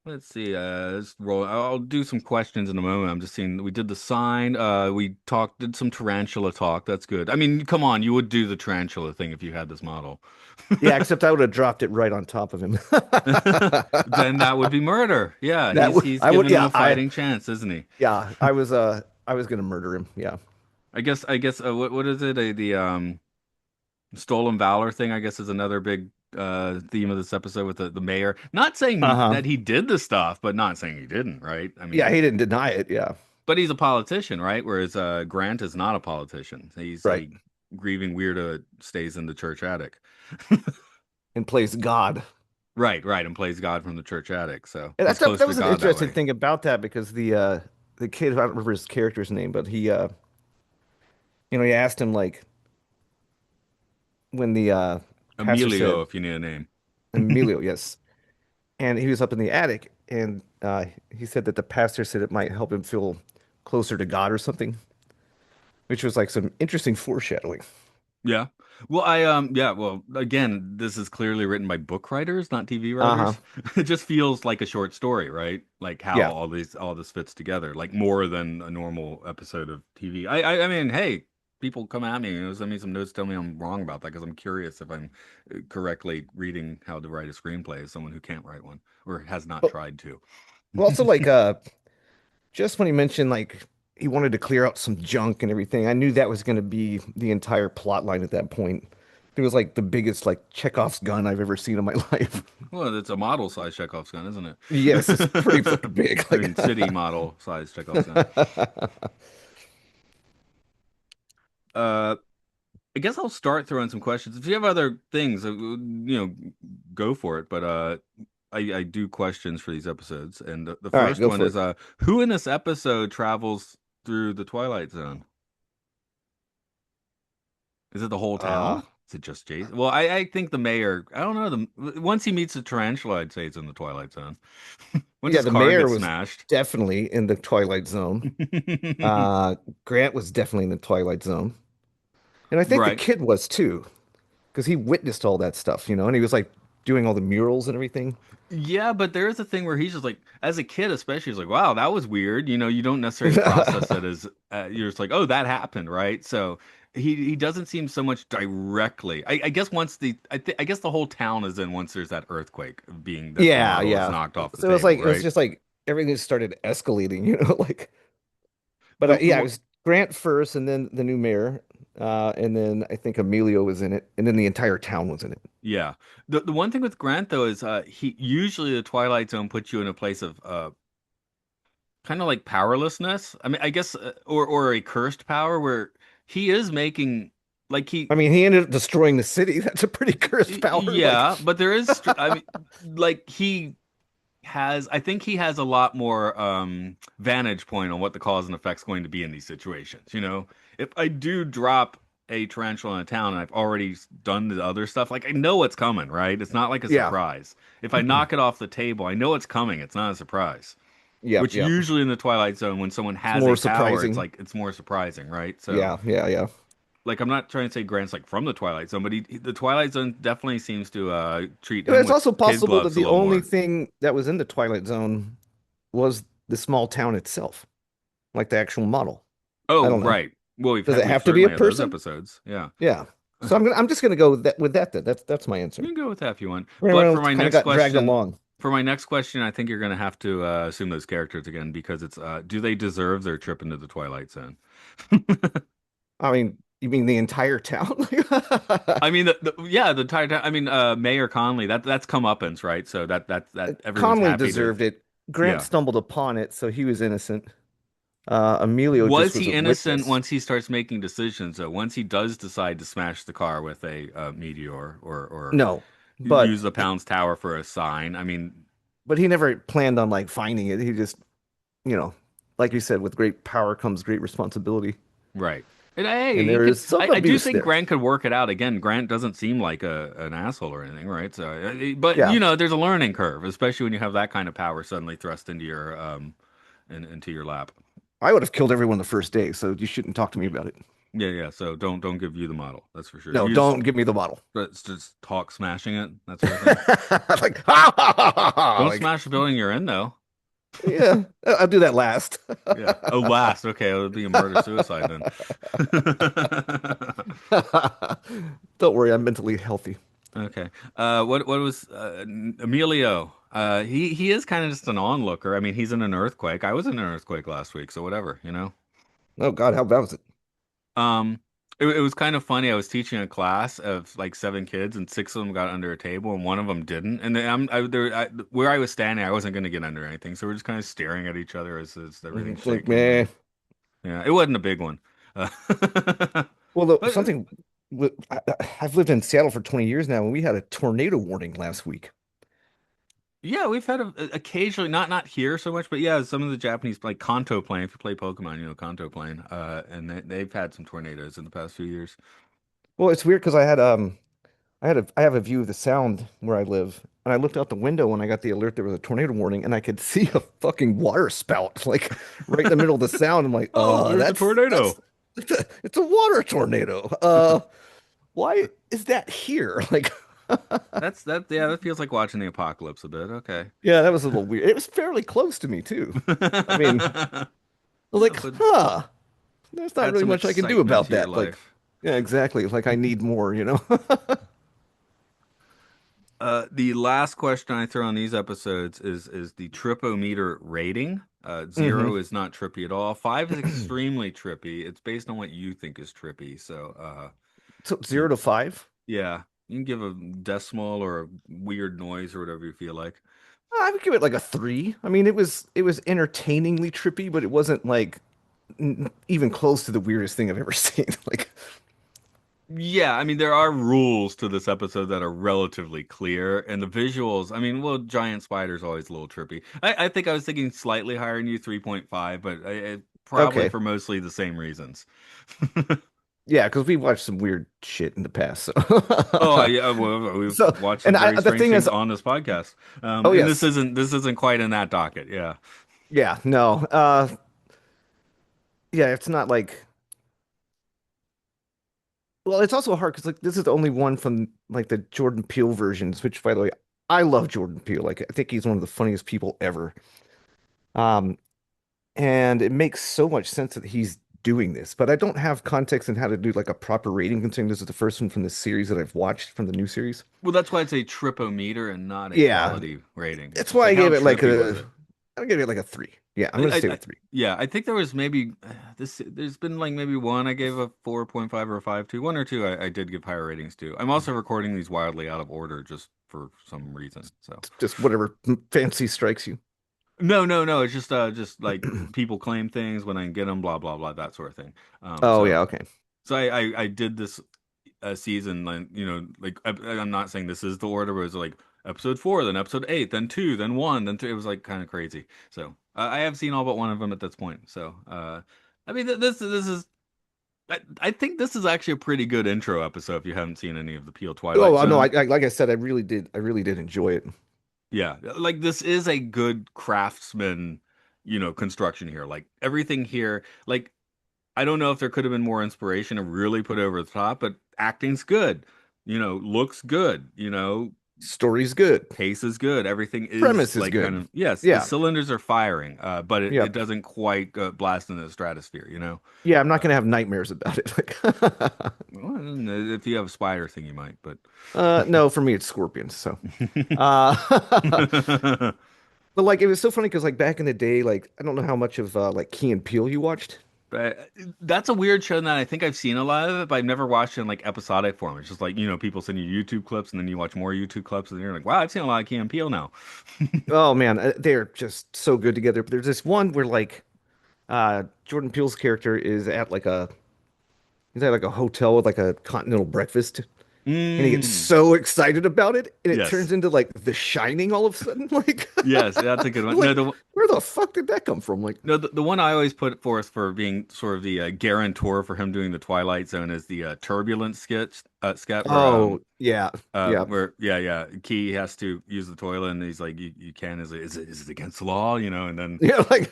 Let's see. Let's roll. I'll do some questions in a moment. I'm just seeing we did the sign. We did some tarantula talk. That's good. I mean, come on, you would do the tarantula thing if you had this model. Yeah, except I would have dropped it right on top of him. Then that would be murder. Yeah, That he's would he's I would giving him yeah, a fighting chance, isn't he? I was gonna murder him. Yeah. I guess what is it? The stolen valor thing, I guess, is another big theme of this episode with the mayor. Not saying Uh-huh. that he did the stuff, but not saying he didn't, right? I Yeah, mean, he didn't deny it. Yeah. but he's a politician, right? Whereas Grant is not a politician. He's Right. a grieving weirdo stays in the church attic. And plays God. Right, right, and plays God from the church attic. So And he's that close to was an God that interesting way. thing about that because the kid, I don't remember his character's name, but he asked him like when the pastor Emilio, said if you need a name. Emilio, yes. And he was up in the attic, and he said that the pastor said it might help him feel closer to God or something, which was like some interesting foreshadowing. Yeah. Well, yeah, well, again, this is clearly written by book writers, not TV Uh-huh. writers. It just feels like a short story, right? Like how Yeah. all this fits together, like more than a normal episode of TV. I mean, hey, people come at me, send me some notes, tell me I'm wrong about that because I'm curious if I'm correctly reading how to write a screenplay as someone who can't write one or has not But tried to. also like just when he mentioned like he wanted to clear out some junk and everything, I knew that was going to be the entire plot line at that point. It was like the biggest like Chekhov's gun I've ever seen in my life. Well, it's a model size Chekhov's gun, isn't it? Yes, it's pretty fucking big. I Like, mean, city model size Chekhov's gun. Uh, I guess I'll start throwing some questions. If you have other things, go for it. But I do questions for these episodes, and the all right, first go one for is it. who in this episode travels through the Twilight Zone? Is it the whole Uh, town? Is it just Jason? Well, I think the mayor. I don't know. Once he meets the tarantula, I'd say it's in the Twilight Zone. Once yeah, his the car mayor gets was smashed. definitely in the Twilight Zone. Grant was definitely in the Twilight Zone. And I think the Right. kid was too, because he witnessed all that stuff, and he was like doing all the murals and everything. Yeah, but there is a thing where he's just like, as a kid, especially, he's like, "Wow, that was weird." You don't necessarily process it as you're just like, "Oh, that happened," right? So he doesn't seem so much directly. I guess I guess the whole town is in once there's that earthquake, being that the Yeah, model is yeah. knocked off the So it was table, like it was right? just like everything started escalating, like. But The yeah, it one, was Grant first, and then the new mayor, and then I think Emilio was in it, and then the entire town was in it. yeah. The one thing with Grant though is he usually the Twilight Zone puts you in a place of kind of like powerlessness. I mean, I guess or a cursed power where he is making like I mean, he ended up destroying the city. That's a pretty cursed power. Like, yeah, but there is I mean like has I think he has a lot more vantage point on what the cause and effect's going to be in these situations. You know, if I do drop a tarantula in a town and I've already done the other stuff, like I know what's coming, right? It's not like a Yeah. surprise. If I knock it off the table, I know it's coming. It's not a surprise. Yep, Which yep. usually in the Twilight Zone, when someone It's has more a power, it's surprising. like it's more surprising, right? So Yeah, yeah, yeah. like I'm not trying to say Grant's like from the Twilight Zone, but the Twilight Zone definitely seems to treat Yeah, him it's with also kid possible that gloves a the little only more. thing that was in the Twilight Zone was the small town itself, like the actual model. I Oh, don't know. right. Well, Does it we've have to be a certainly had those person? episodes. Yeah. Yeah. So I'm just gonna go with that then. That's my You answer. can go with that if you want. But Everyone kind of got dragged along. for my next question, I think you're going to have to assume those characters again because it's do they deserve their trip into the Twilight Zone? I mean, you mean the entire town? I mean, yeah, the entire time. I mean, Mayor Conley. That's comeuppance, right? So that everyone's Conley happy to. deserved it. Grant Yeah. stumbled upon it, so he was innocent. Emilio just Was was he a innocent witness. once he starts making decisions? Though, once he does decide to smash the car with a meteor or No, use but the Pound's Tower for a sign. I mean, he never planned on like finding it. He just, you know, like you said, with great power comes great responsibility. right. And hey, And he there could. is some I do abuse think there. Grant could work it out. Again, Grant doesn't seem like a an asshole or anything, right? So, but Yeah, you know, there's a learning curve, especially when you have that kind of power suddenly thrust into your into your lap. I would have killed everyone the first day, so you shouldn't talk to me about it. Yeah, yeah. So don't give you the model. That's for sure. No, You just don't give me the bottle. let's just talk smashing it, that sort of thing. Like, ha ha ha ha ha. Don't Like, smash the building you're in, though. yeah, I'll do that last. Yeah. Oh, last. Okay, it would be a murder suicide then. Don't worry, I'm mentally healthy. Okay. What was Emilio? He is kind of just an onlooker. I mean, he's in an earthquake. I was in an earthquake last week, so whatever, you know. Oh God, how bad was it? Um, it was kind of funny. I was teaching a class of like seven kids, and six of them got under a table, and one of them didn't. And then where I was standing, I wasn't going to get under anything, so we're just kind of staring at each other as everything's It's like, shaking. meh. And yeah, it wasn't a big one. Uh, Well, but something I've lived in Seattle for 20 years now, and we had a tornado warning last week. yeah, we've had occasionally, not here so much, but yeah, some of the Japanese like Kanto plane. If you play Pokemon, you know Kanto plane. And they've had some tornadoes in the past few years. Well, it's weird because I have a view of the sound where I live, and I looked out the window when I got the alert there was a tornado warning, and I could see a fucking water spout like right in the middle of the sound. I'm like, Oh, there's a that's tornado. it's a water tornado. Why is that here? Like, That's that. Yeah, that feels like watching the apocalypse a bit. Okay. yeah, that was a little weird. It was fairly close to me too. I mean, I was Yeah, like, but huh, there's not add really some much I can do excitement about to your that. Like, life. yeah, exactly. Like I need more, you know? The last question I throw on these episodes is the tripometer rating. hmm Zero is not trippy at all. Five is extremely trippy. It's based on what you think is trippy. So, So you, 0 to 5. yeah, you can give a decimal or a weird noise or whatever you feel like. I would give it like a 3. I mean, it was entertainingly trippy, but it wasn't like even close to the weirdest thing I've ever seen. Like, Yeah, I mean, there are rules to this episode that are relatively clear, and the visuals, I mean, well, giant spider's always a little trippy. I think I was thinking slightly higher than you, 3.5, but probably okay, for mostly the same reasons. yeah, because we watched some weird shit in the past. So, Oh, yeah, well, we've so watched and some very the strange thing things is, on this podcast. oh And yes, this isn't quite in that docket. Yeah. yeah, no, yeah, it's not like. Well, it's also hard because like this is the only one from like the Jordan Peele versions, which by the way, I love Jordan Peele. Like I think he's one of the funniest people ever. Um, and it makes so much sense that he's doing this, but I don't have context in how to do like a proper rating considering this is the first one from the series that I've watched from the new series. Well, that's why it's a tripometer and not a Yeah, quality rating. It's that's just why like I how gave it like trippy was a it? I'll give it like a 3. Yeah, I'm I, gonna I, stay I with 3. yeah, I think there was maybe this. There's been like maybe one I gave a 4.5 or a 5 to. One or two I did give higher ratings to. I'm also recording these wildly out of order just for some reason. So Just whatever fancy strikes you. no. It's just like people claim things when I get them, blah blah blah, that sort of thing. Oh So yeah, okay. I did this season, like you know, like I'm not saying this is the order, but it's like episode 4, then episode 8, then 2, then 1, then 3. It was like kind of crazy. So I have seen all but one of them at this point. So I mean, this is. I think this is actually a pretty good intro episode if you haven't seen any of the Peel Twilight Oh, no, Zone. like I said, I really did enjoy it. Yeah, like this is a good craftsman, construction here. Like everything here, like I don't know if there could have been more inspiration to really put it over the top, but acting's good, looks good, Story's good. pace is good. Everything is Premise is like kind good. of, yes, the Yeah. cylinders are firing, but it Yep. doesn't quite blast into the stratosphere. Yeah, I'm not gonna have nightmares about it. Well, if you have a spider thing, you might, but No, for me it's scorpions. So, uh, but like it was so funny because like back in the day, like I don't know how much of like Key and Peele you watched. But that's a weird show that I think I've seen a lot of it, but I've never watched it in like episodic form. It's just like, people send you YouTube clips and then you watch more YouTube clips and you're like, wow, I've seen a lot of Key and Peele now. Oh man, they're just so good together. But there's this one where like Jordan Peele's character is at like a he's at like a hotel with like a continental breakfast, and he gets Mm, so excited about it, and it yes. turns into like The Shining all of a sudden. Like, Yes, that's a good one. No, like where the fuck did that come from? Like, the one I always put forth for being sort of the guarantor for him doing the Twilight Zone is the turbulence sketch where oh yeah, yeah, yeah, Key has to use the toilet and he's like, you can, is it against the law, and then yeah, like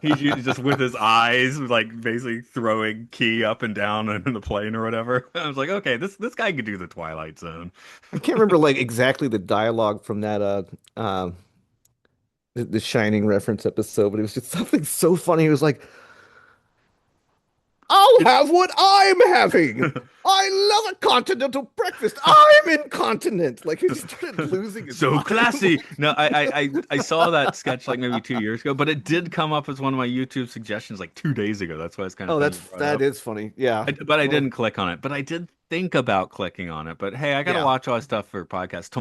he's just with his eyes, like basically throwing Key up and down in the plane or whatever. I was like, okay, this guy could do the Twilight Zone. I can't remember like exactly the dialogue from that the Shining reference episode, but it was just something so funny. He was like, I'll It, have what I'm having. I love a continental breakfast. I'm incontinent. Like he just started losing his so mind. classy. No, I saw that sketch like maybe 2 years ago, but it did come up as one of my YouTube suggestions like 2 days ago. That's why it's kind of Oh, funny you brought it that up. is funny. Yeah. But I Well, didn't click on it. But I did think about clicking on it. But hey, I gotta yeah. watch all this stuff for podcast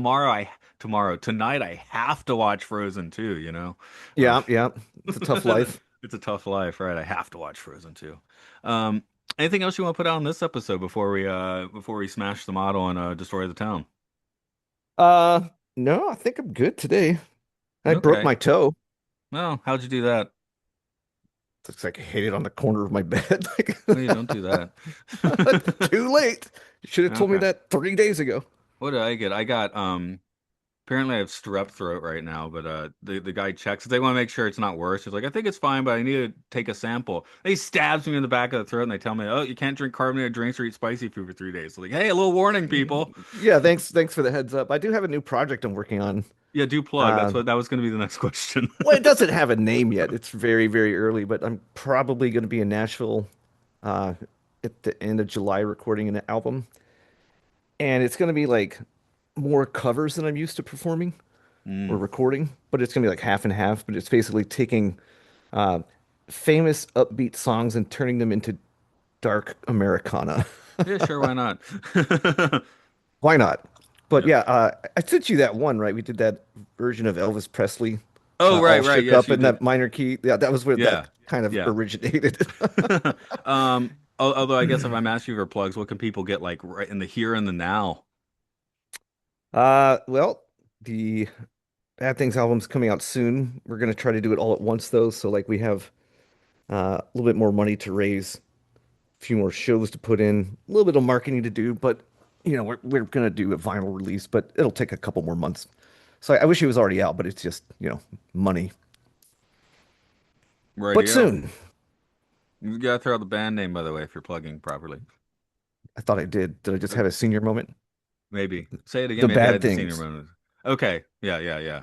tonight. I have to watch Frozen 2. Uh, Yeah, yeah. It's a tough life. it's a tough life, right? I have to watch Frozen 2. Um, anything else you want to put out on this episode before we smash the model and destroy the town? Uh, no, I think I'm good today. I broke Okay. my toe. Well, how'd you do that? Looks like I hit it on the corner of my bed. Wait, don't do that. Too late. You should have told me Okay. that 3 days ago. What did I get? I got apparently I have strep throat right now, but the guy checks. They want to make sure it's not worse. He's like, I think it's fine, but I need to take a sample. He stabs me in the back of the throat and they tell me, oh, you can't drink carbonated drinks or eat spicy food for 3 days. So like, hey, a little warning, people. Yeah, thanks for the heads up. I do have a new project I'm working on. Yeah, do plug. That was going to be the next question. Well, it doesn't have a name yet. It's very, very early, but I'm probably going to be in Nashville uh, at the end of July recording an album. And it's going to be like more covers than I'm used to performing or Mm. recording, but it's going to be like half and half. But it's basically taking uh, famous upbeat songs and turning them into dark Americana. Yeah, sure, why not? Why not? But Yep. yeah, I sent you that one, right? We did that version of Elvis Presley, Oh, all right, right. shook Yes, up you in did. that minor key. Yeah, that was where Yeah, that kind of yeah. originated. Although I guess if I'm asking you for plugs, what can people get like right in the here and the now? Well, the Bad Things album's coming out soon. We're gonna try to do it all at once though, so like we have a little bit more money to raise, a few more shows to put in, a little bit of marketing to do, but we're gonna do a vinyl release, but it'll take a couple more months. So I wish it was already out, but it's just, money. But Radio. soon. You gotta throw out the band name, by the way, if you're plugging properly. I thought I did. Did I just Uh, have a senior moment? Maybe. Say it again. The Maybe I Bad had the senior Things. moment. Okay. Yeah, yeah, yeah.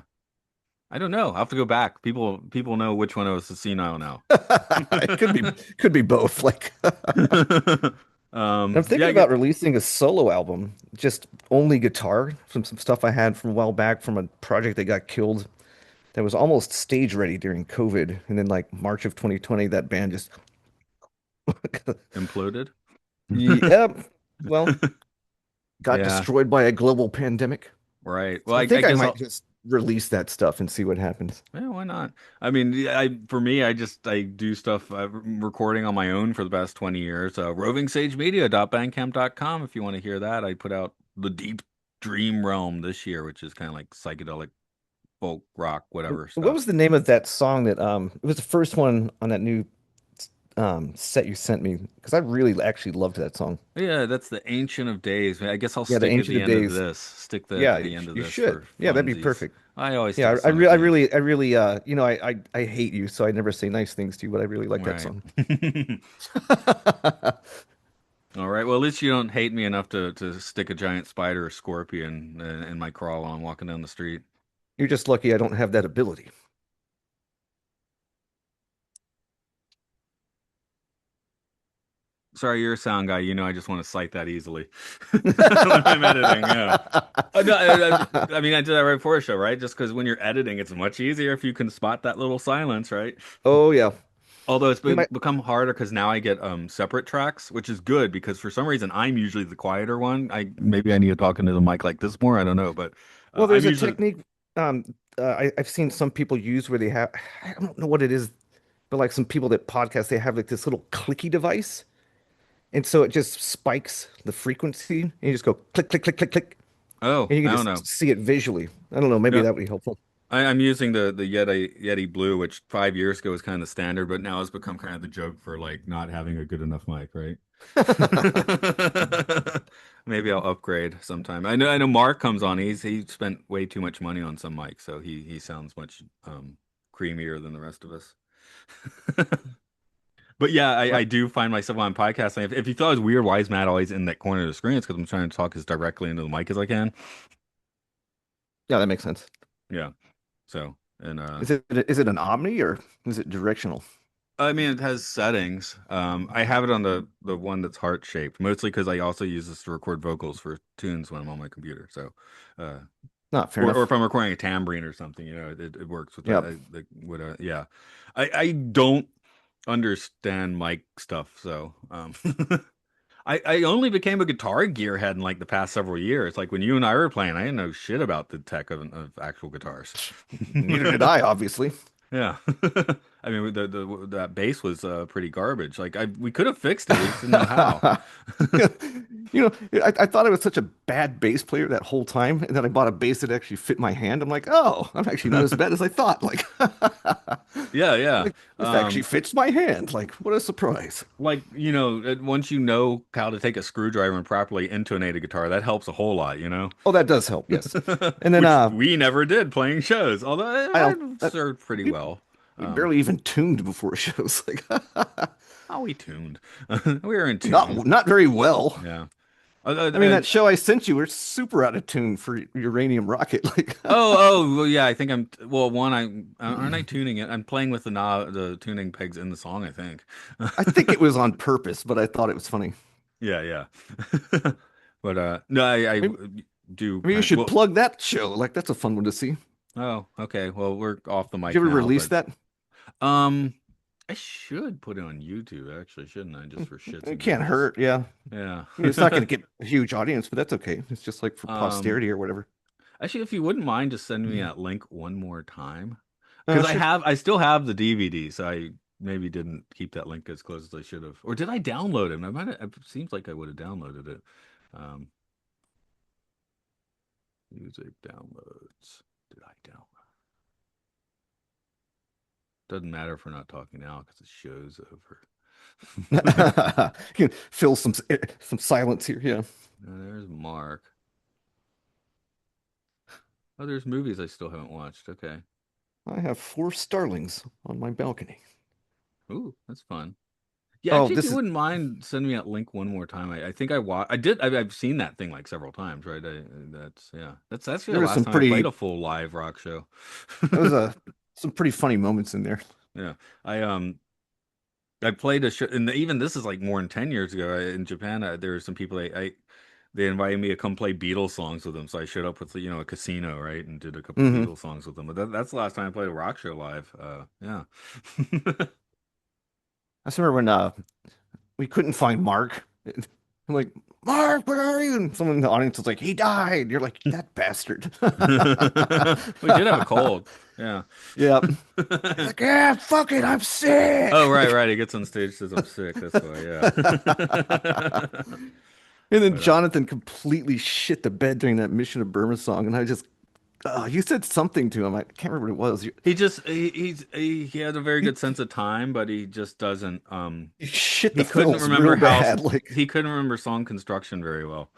I don't know. I'll have to go back. People know which one was the senile now. It could be both. Like I'm Yeah, thinking I about get releasing a solo album, just only guitar, from some stuff I had from a while back from a project that got killed that was almost stage ready during COVID. And then like March of 2020, that band just imploded. yeah, well, got Yeah, destroyed by a global pandemic. right. Well, So I I think I guess might I'll. just release that stuff and see what happens. Yeah, why not? I mean, yeah, for me, I do stuff recording on my own for the past 20 years. Rovingsagemedia.bandcamp.com if you want to hear that. I put out the deep Dream Realm this year, which is kind of like psychedelic folk rock, whatever What stuff. was the name of that song that it was the first one on that new set you sent me? Because I really actually loved that song. Yeah, that's the Ancient of Days. I guess I'll Yeah, the stick at Ancient the of end of Days. this. Stick that Yeah, at the end of you this should. for Yeah, that'd be funsies. perfect. I always Yeah, tend to send it to you. I really, I hate you, so I never say nice things to you, but I really like that Right. song. All right. Well, at least you don't hate me enough to stick a giant spider or scorpion in my crawl while I'm walking down the street. You're just lucky I don't have that ability. Sorry, you're a sound guy. You know, I just want to cite that easily when I'm editing. Yeah. No, I mean, I did that right before a show, right? Just because when you're editing, it's much easier if you can spot that little silence, right? Oh yeah. Although it's You might become harder because now I get separate tracks, which is good because for some reason I'm usually the quieter one. I maybe I need to talk into the mic like this more. I don't know, but well, I'm there's a usually technique I've seen some people use where they have I don't know what it is, but like some people that podcast, they have like this little clicky device. And so it just spikes the frequency and you just go click, click, click, click, click. oh And you I can don't just know. see it visually. I don't know, maybe Yeah, that would be helpful. I'm using the Yeti Blue, which 5 years ago was kind of the standard, but now has become kind of the joke for like not having a good enough mic, right? Maybe I'll upgrade sometime. I know Mark comes on. He spent way too much money on some mics, so he sounds much creamier than the rest of us. But yeah, I Well, do find myself on podcasting. If you thought it was weird, why is Matt always in that corner of the screen? It's because I'm trying to talk as directly into the mic as I can. yeah, that makes sense. Yeah. So and Is it an Omni or is it directional? I mean, it has settings. I have it on the one that's heart shaped, mostly because I also use this to record vocals for tunes when I'm on my computer. So, uh, Not fair or if enough. I'm recording a tambourine or something, it works with that. Yep. Yeah, I don't understand mic stuff, so I only became a guitar gearhead in like the past several years. Like when you and I were playing, I didn't know shit about the tech of actual guitars. Neither did I, obviously. Yeah. I mean, the that bass was pretty garbage. Like we could have fixed it. We just didn't know how. You know, I thought I was such a bad bass player that whole time, and then I bought a bass that actually fit my hand. I'm like, oh, I'm actually not as bad as I thought. Like, Yeah, yeah. like this actually fits my hand. Like, what a surprise. Like, once you know how to take a screwdriver and properly intonate a guitar, that helps a whole lot, you know? Oh, that does help, yes. And then Which we never did playing shows, although I I don't served pretty we, well. we Um, barely even tuned before shows. Like, how we tuned. We were in tune. not very well. Yeah. I mean, that show I sent you, we're super out of tune for Uranium Rocket. Like, Well, yeah, I think well, one, aren't I tuning it? I'm playing with the tuning pegs in the song, I think. I think it was on purpose, but I thought it was funny. Yeah, yeah. But no, I Maybe, do maybe you kind should well, plug that show. Like, that's a fun one to see. oh, okay. Well, we're off the Did you mic ever now, release but that? um I should put it on YouTube actually, shouldn't I? Just for shits It and can't giggles. hurt. Yeah. Yeah. I mean, it's not going to get a huge audience, but that's okay. It's just like for Um posterity or whatever. Actually, if you wouldn't mind just sending me that link one more time. Because Sure. I still have the DVD, so I maybe didn't keep that link as close as I should have. Or did I download it? I might have, it seems like I would have downloaded it. Um, music downloads. Did I download? Doesn't matter if we're not talking now because the show's over. You can fill some silence here. Yeah. There's Mark. Oh, there's movies I still haven't watched. Okay. I have four starlings on my balcony. Ooh, that's fun. Yeah, Oh, actually, if this you is wouldn't mind sending me that link one more time, I think I watched. I did. I've seen that thing like several times, right? That's yeah. That's actually there the was last some time I played pretty a full live rock show. there was a some pretty funny moments in there. Yeah, I I played a show, and even this is like more than 10 years ago in Japan. There were some people they invited me to come play Beatles songs with them, so I showed up with a casino, right, and did a couple Hmm. Beatles songs with them. But that's the last time I played a rock show live. Yeah. I just remember when we couldn't find Mark. I'm like, Mark, where are you? And someone in the audience was like, he died. You're like, that bastard. We did have a cold. Yeah. Yep. He's like, yeah, fuck it, I'm sick. Oh, right, right. He gets on stage, says I'm sick. That's why, yeah. And then But Jonathan completely shit the bed during that Mission of Burma song, and I just, you said something to him. I can't remember what it was. he just he had a very You, good sense of time, but he just doesn't you shit the he couldn't fills remember real bad. Like, he couldn't remember song construction very well.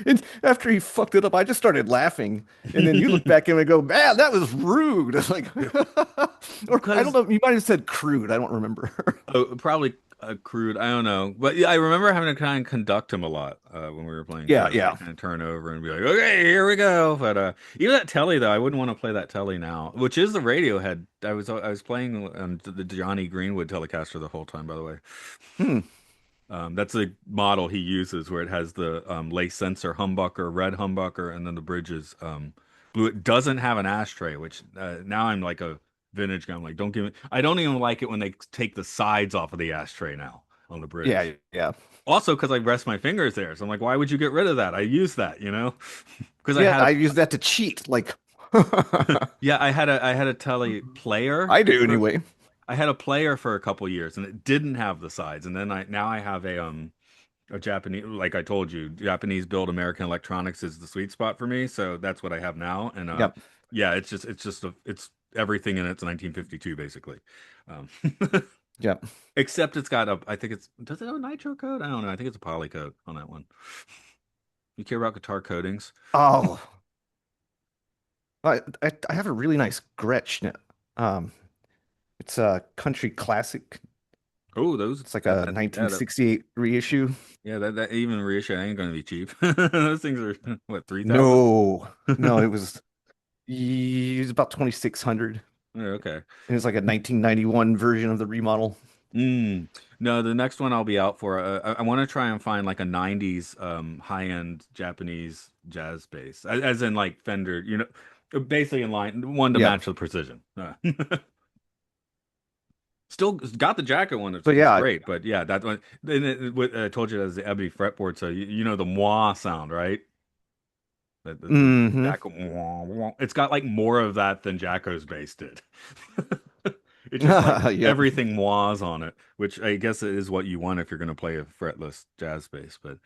and after he fucked it up, I just started laughing. And then you look back at him and go, "Man, that was rude." Like, or I don't Because know. You might have said crude. I don't remember. probably crude, I don't know, but yeah, I remember having to kind of conduct him a lot when we were playing Yeah, chess, yeah, like kind of turn over and be like, okay, here we go. But even that telly though, I wouldn't want to play that telly now, which is the Radiohead. I was playing the Johnny Greenwood Telecaster the whole time, by the way. hmm. That's the model he uses where it has the lace sensor humbucker, red humbucker, and then the bridges blue. It doesn't have an ashtray, which now I'm like a vintage guy. I'm like, don't give me. I don't even like it when they take the sides off of the ashtray now on the Yeah, bridge. yeah, Also, because I rest my fingers there, so I'm like, why would you get rid of that? I use that, because I yeah. had I a use that to cheat. Like, yeah, I had a tele player I do for anyway. I had a player for a couple years, and it didn't have the sides, and then I have a Japanese, like I told you, Japanese build American electronics is the sweet spot for me. So that's what I have now. And Yep, yeah, it's everything in it's 1952 basically. Um, yep. except it's got I think does it have a nitro code? I don't know. I think it's a poly code on that one. You care about guitar coatings? Oh, I have a really nice Gretsch. Um, it's a country classic. Oh, those It's like that a that yeah that 1968 reissue. yeah that even reissue ain't going to be cheap. Those things are what 3,000? No, no, it was about 2600. Okay. It was like a 1991 version of the remodel. Mm. No, the next one I'll be out for. I want to try and find like a '90s high-end Japanese jazz bass, as in like Fender, basically in line one to Yeah. match the precision. Still got the jacket one. It's, So it's yeah. great, but yeah, that one. Then I told you that was the ebony fretboard, so you know the moi sound, right? The Hmm. Jacko. Wah, wah. It's got like more of that than Jacko's bass did. It's just like Yep. everything was on it, which I guess it is what you want if you're going to play a fretless jazz bass. But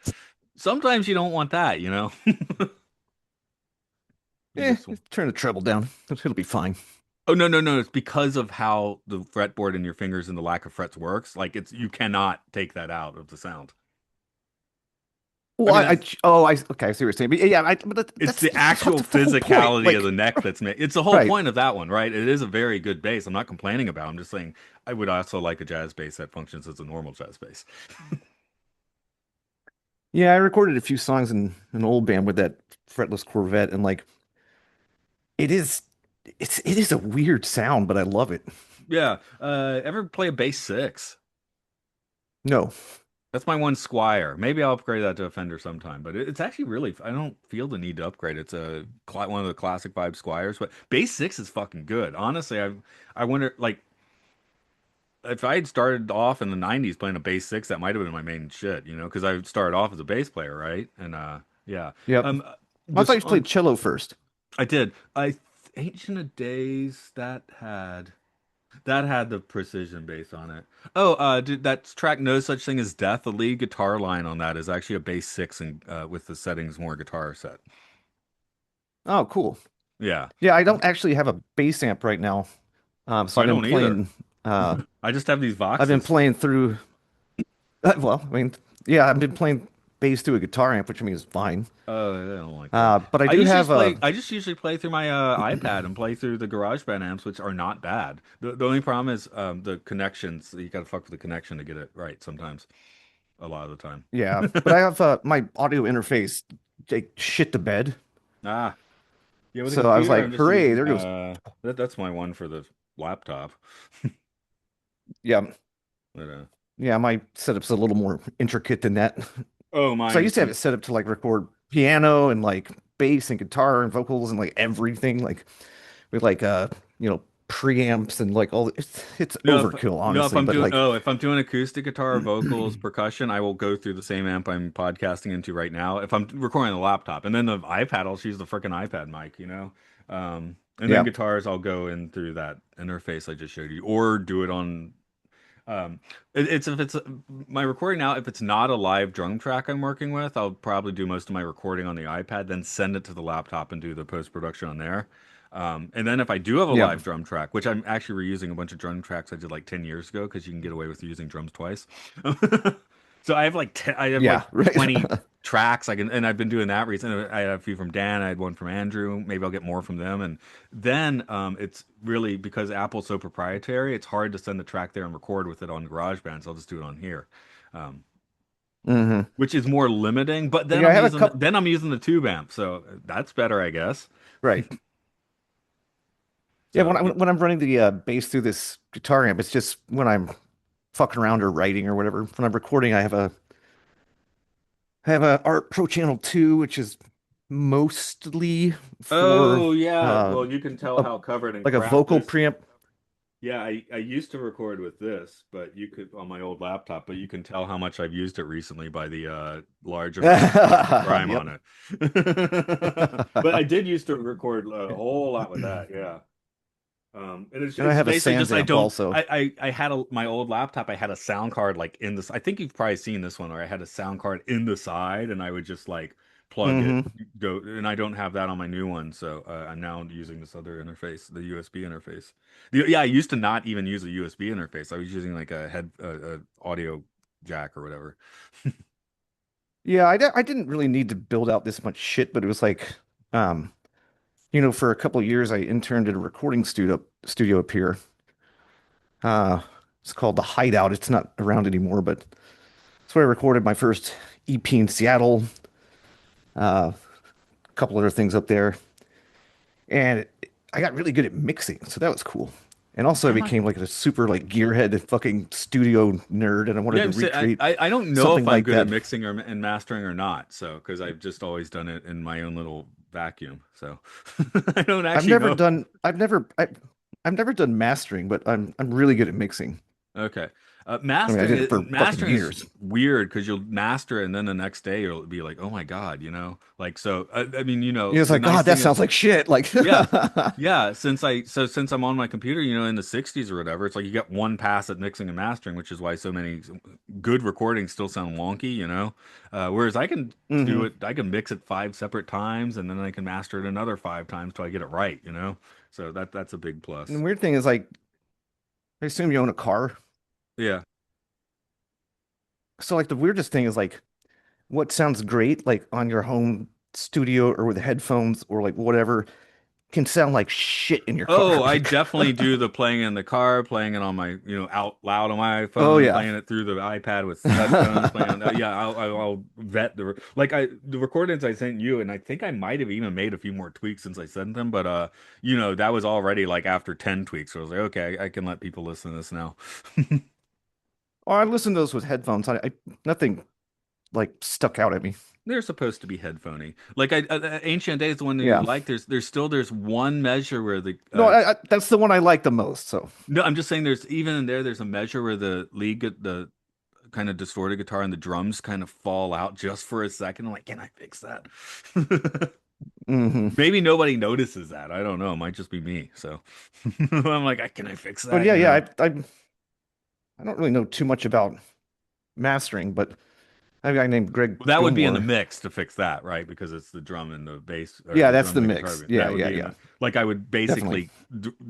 sometimes you don't want that. You just. Turn the treble down. It'll be fine. Oh no, no, no! It's because of how the fretboard in your fingers and the lack of frets works. Like you cannot take that out of the sound. I Well, mean, that's okay, I see what you're saying. But yeah, but it's the that's actual the whole point. physicality of Like, the neck that's made. It's the whole right. point of that one, right? It is a very good bass. I'm not complaining about it. I'm just saying I would also like a jazz bass that functions as a normal jazz bass. Yeah, I recorded a few songs in an old band with that fretless Corvette, and like, it is, it is a weird sound, but I love it. Yeah. Ever play a bass six? No. That's my one Squire. Maybe I'll upgrade that to a Fender sometime, but it's actually really, I don't feel the need to upgrade. It's one of the classic vibe Squires, but Bass 6 is fucking good. Honestly, I wonder, like, if I had started off in the 90s playing a Bass 6, that might have been my main shit, because I started off as a bass player, right? And yeah. Yep. Um, I the thought you played song cello first. I did. Ancient of Days that had the precision bass on it. Oh, dude, that track "No Such Thing as Death." The lead guitar line on that is actually a bass six, and with the settings more guitar set. Oh, cool. Yeah, Yeah, I don't actually have a bass amp right now. So I don't either. uh I just have these I've been Voxes. playing through well, I mean, yeah, I've been playing bass through a guitar amp, which I mean is fine. Oh, I don't like that. But I do have a I just usually play through my iPad and play through the GarageBand amps, which are not bad. The only problem is the connections. You got to fuck with the connection to get it right sometimes. A lot of the time. yeah, but I have my audio interface like shit to bed. Ah, yeah. With a So I was computer, like, I'm just hooray, using there goes. that's my one for the laptop. Yeah, But yeah, my setup's a little more intricate than that. oh, So I mine. used to have it set up to like record piano and like bass and guitar and vocals and like everything, like with like you know, preamps and like it's No, overkill, no, if honestly. I'm But doing like, oh, if I'm doing acoustic guitar, vocals, percussion, I will go through the same amp I'm podcasting into right now. If I'm recording on the laptop, and then the iPad, I'll just use the freaking iPad mic. And then yeah, guitars, I'll go in through that interface I just showed you, or do it on. Um, it's if it's my recording now, if it's not a live drum track I'm working with, I'll probably do most of my recording on the iPad, then send it to the laptop and do the post production on there. And then if I do have a Yeah. live drum track, which I'm actually reusing a bunch of drum tracks I did like 10 years ago because you can get away with using drums twice. So I have like I have like Yeah, right. 20 tracks I can, and I've been doing that recently. I had a few from Dan, I had one from Andrew. Maybe I'll get more from them, and then it's really because Apple's so proprietary, it's hard to send the track there and record with it on GarageBand. So I'll just do it on here, um, Hmm. which is more limiting. But then Yeah, I I'm have a using couple. then I'm using the tube amp, so that's better, I guess. Right. Yeah, So when I'm running the bass through this guitar amp, it's just when I'm fucking around or writing or whatever. When I'm recording, I have a Art Pro Channel 2, which is mostly for oh yeah, uh well you can tell a how covered in like a crap vocal there's. preamp. Yeah, I used to record with this, but you could on my old laptop, but you can tell how much I've used it recently by the large amount of paint and grime Yep. on it. But I did used to record a whole lot with that, yeah. And And I it's have a basically Sans just I amp don't also. I had my old laptop, I had a sound card like in this. I think you've probably seen this one where I had a sound card in the side and I would just like plug it, Hmm. go, and I don't have that on my new one, so I'm now using this other interface, the USB interface. Yeah, I used to not even use a USB interface. I was using like a audio jack or whatever. Yeah, I didn't really need to build out this much shit, but it was like, um, for a couple of years I interned at a recording studio up here. Uh, it's called the Hideout. It's not around anymore, but that's where I recorded my first EP in Seattle. A couple other things up there, and I got really good at mixing, so that was cool. And also, I Yeah, my became like a super like gearhead fucking studio nerd, and I wanted Yeah, to recreate I don't know something if I'm like good at that. mixing or and mastering or not. So, because I've just always done it in my own little vacuum. So, I don't I've actually never know. done, I've never, I, I've never done mastering, but I'm really good at mixing. Okay. I mean, I did it for fucking Mastering is years. weird because you'll master it and then the next day you'll be like, oh my God, like so. I mean, It's the like, nice God, that thing is, sounds like shit. Like, yeah, yeah. Since I'm on my computer, in the '60s or whatever, it's like you get one pass at mixing and mastering, which is why so many good recordings still sound wonky. Whereas I can do hmm. it, I can mix it 5 separate times and then I can master it another 5 times till I get it right. So that's a big And the plus. weird thing is, like, I assume you own a car. Yeah. So, like, the weirdest thing is, like, what sounds great, like, on your home studio or with headphones or, like, whatever, can sound like shit in your car. Oh, I Like, definitely do the playing in the car, playing it on my, out loud on my oh, iPhone, yeah. playing it through the iPad with headphones, playing on. Yeah, I'll vet the recordings I sent you, and I think I might have even made a few more tweaks since I sent them, but that was already like after 10 tweaks. So I was like, okay, I can let people listen to this now. Oh, I listen to those with headphones. Nothing, like, stuck out at me. They're supposed to be headphony. Like Ancient Days, the one that you Yeah. like. There's one measure where the No, that's the one I like the most. So, no, I'm just saying there's even in there there's a measure where the kind of distorted guitar and the drums kind of fall out just for a second. I'm like, can I fix that? hmm. Maybe nobody notices that. I don't know. It might just be me. So I'm like, can I fix But that? yeah, yeah, I don't really know too much about mastering, but I have a guy named Greg Well, that would be in the Gilmore. mix to fix that, right? Because it's the drum and the bass, or Yeah, the that's drum the and the guitar. mix. Yeah, That would yeah, be in yeah. the like I would Definitely. basically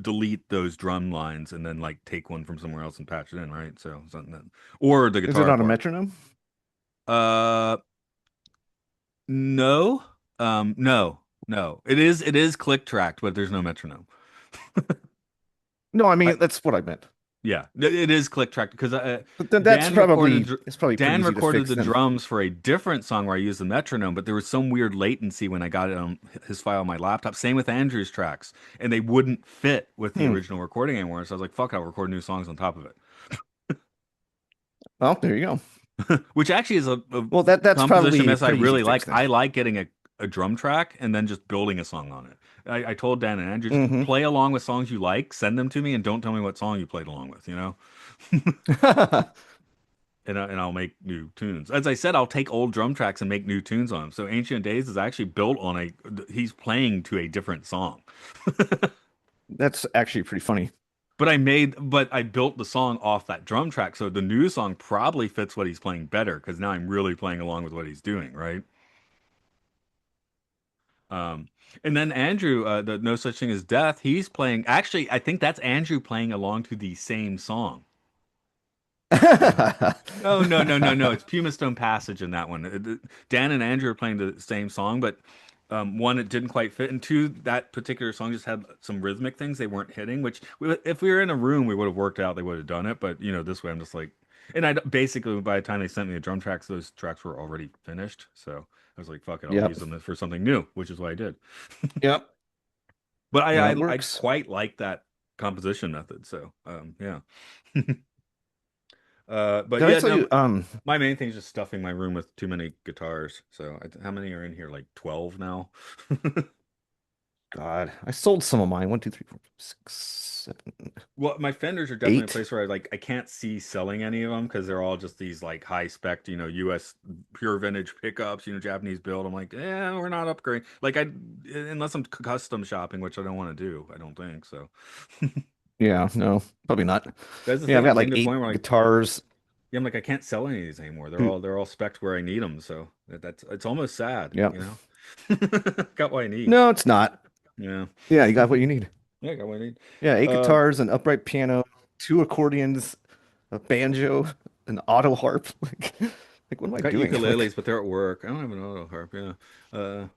delete those drum lines and then like take one from somewhere else and patch it in, right? So something that, or the Is it guitar on a part. metronome? Uh, no, no. It is click tracked, but there's no metronome. No, I I, mean that's what I meant. yeah, it is click tracked because But then Dan recorded it's probably pretty Dan easy to recorded fix the then. drums for a different song where I used the metronome, but there was some weird latency when I got it on his file on my laptop. Same with Andrew's tracks, and they wouldn't fit with the Hmm. original recording anymore. So I was like, "Fuck, I'll record new songs on top of it." Well, there you go. Which actually is a Well, that's composition probably mess I pretty easy to really fix like. then. I like getting a drum track and then just building a song on it. I told Dan and Andrew, just Hmm. play along with songs you like, send them to me, and don't tell me what song you played along with. And I'll make new tunes. As I said, I'll take old drum tracks and make new tunes on them. So Ancient Days is actually built on he's playing to a different song. That's actually pretty funny. but I built the song off that drum track, so the new song probably fits what he's playing better because now I'm really playing along with what he's doing, right? Um, and then Andrew, the No Such Thing as Death, he's playing. Actually, I think that's Andrew playing along to the same song. Oh no, no, no, no! It's Puma Stone Passage in that one. Dan and Andrew are playing the same song, but one it didn't quite fit, and two that particular song just had some rhythmic things they weren't hitting. Which if we were in a room, we would have worked out. They would have done it, but this way I'm just like, and basically by the time they sent me the drum tracks, those tracks were already finished. So I was like, fuck it, I'll Yep. use them for something new, which is what I did. Yep. But No, it I works. quite like that composition method. So yeah. But Did I yeah, tell no, you, my main thing is just stuffing my room with too many guitars. So how many are in here? Like 12 now? God, I sold some of mine. One, two, three, four, five, six, seven, Well, my Fenders are definitely a eight. place where I can't see selling any of them because they're all just these like high spec, US pure vintage pickups, Japanese build. I'm like, yeah, we're not upgrading. Like unless I'm custom shopping, which I don't want to do. I don't think so. Yeah, no, probably not. That's the Yeah, I've thing. got I'm getting like to the eight point where guitars. yeah, I'm like, I can't sell any of these anymore. Two, They're all spec'd where I need them. So that's it's almost sad, yep. you know. Got what I need. No, it's not. Yeah. Yeah, you got what you need. Yeah, got what I need. Yeah, eight Um, guitars, an upright piano, two accordions, a banjo, an auto harp. Like what am I got doing? Like ukuleles, but they're at work. I don't have an auto harp. Yeah. Uh,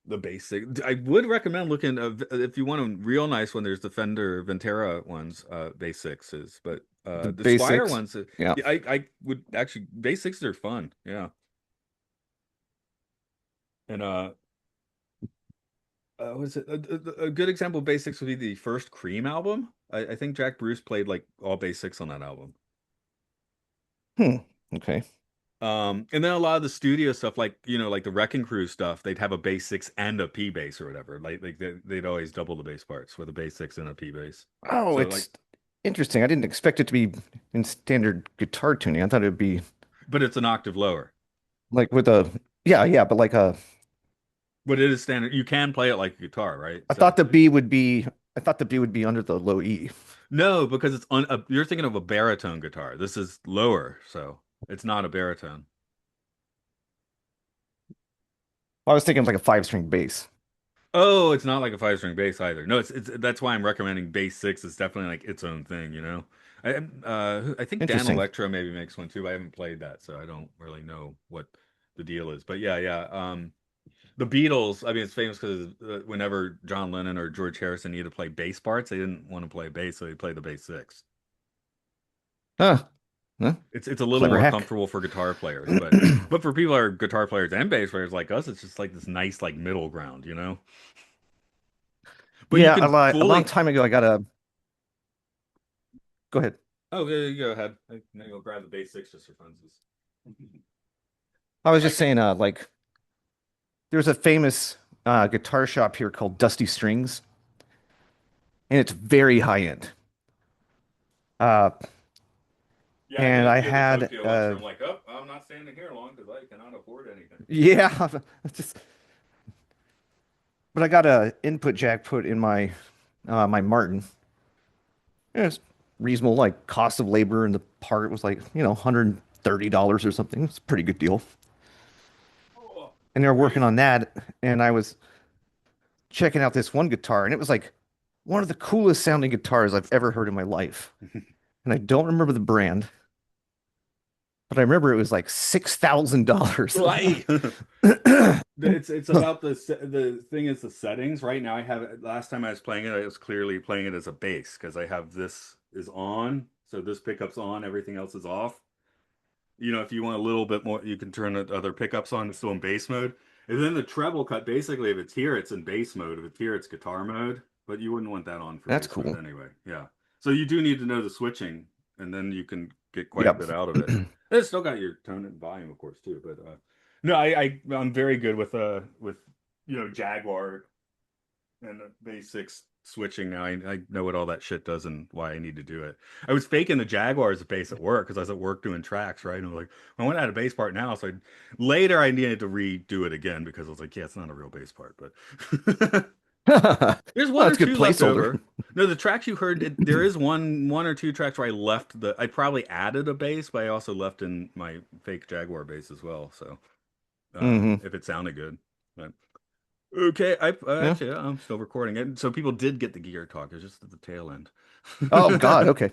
the basic. I would recommend looking if you want a real nice one. There's the Fender Ventera ones, bass sixes, but the the Squire basics. ones. Yeah. Yeah, I would actually bass sixes are fun. Yeah, and was it a good example of bass six would be the first Cream album. I think Jack Bruce played like all bass six on that album. Hmm. Okay. And then a lot of the studio stuff, like like the Wrecking Crew stuff, they'd have a bass six and a P bass or whatever. Like they'd always double the bass parts with a bass six and a P bass. Oh, So like, it's interesting. I didn't expect it to be in standard guitar tuning. I thought it would be but it's an octave lower. like with a yeah, yeah, but like a But it is standard. You can play it like a guitar, right? I So thought the B would be I thought the B would be under the low E. no, because you're thinking of a baritone guitar. This is lower, so it's not a baritone. I was thinking like a five string bass. Oh, it's not like a five string bass either. No, it's that's why I'm recommending bass six. It's definitely like its own thing, you know. I think Dan Interesting. Electro maybe makes one too. I haven't played that, so I don't really know what the deal is. But yeah, yeah. The Beatles. I mean, it's famous because whenever John Lennon or George Harrison needed to play bass parts, they didn't want to play bass, so they played the bass six. Huh. Huh. It's a little Clever more hack. comfortable for guitar players, but for people who are guitar players and bass players like us, it's just like this nice like middle ground, you know. But you Yeah, can a long fully. time ago I got a go ahead. Oh, yeah, you go ahead. Maybe I'll grab the basics just for funsies. I was I just can. saying like there's a famous guitar shop here called Dusty Strings, and it's very high end. Uh, Yeah, I and did I hear the had Tokyo lecture. I'm like, oh, I'm not standing here long because I cannot afford anything. yeah, just but I got a input jack put in my my Martin. Yeah, it's reasonable, like cost of labor and the part was like, $130 or something. It's a pretty good deal. Oh, And they were working on crazy. that, and I was checking out this one guitar, and it was like one of the coolest sounding guitars I've ever heard in my life. And I don't remember the brand, but I remember it was like $6,000. Right. It's about the thing is the settings. Right now, I have it. Last time I was playing it, I was clearly playing it as a bass because I have this is on, so this pickup's on, everything else is off. If you want a little bit more, you can turn the other pickups on. It's still in bass mode. And then the treble cut, basically, if it's here, it's in bass mode. If it's here, it's guitar mode. But you wouldn't want that on for That's bass mode cool. anyway. Yeah. So you do need to know the switching, and then you can get quite a Yep. bit out of it. And it's still got your tone and volume, of course, too. But no, I'm very good with Jaguar and the basics switching now. I know what all that shit does and why I need to do it. I was faking the Jaguars bass at work because I was at work doing tracks, right? And I was like, I want to add a bass part now. So later I needed to redo it again because I was like, yeah, it's not a real bass part, but Well, there's one that's or a good two left placeholder. over. No, the tracks you heard, there is one or two tracks where I left the. I probably added a bass, but I also left in my fake Jaguar bass as well. So Hmm. if it sounded good, but okay, I Yeah. actually I'm still recording it, so people did get the gear talk. It's just at the tail end. Oh God. Okay.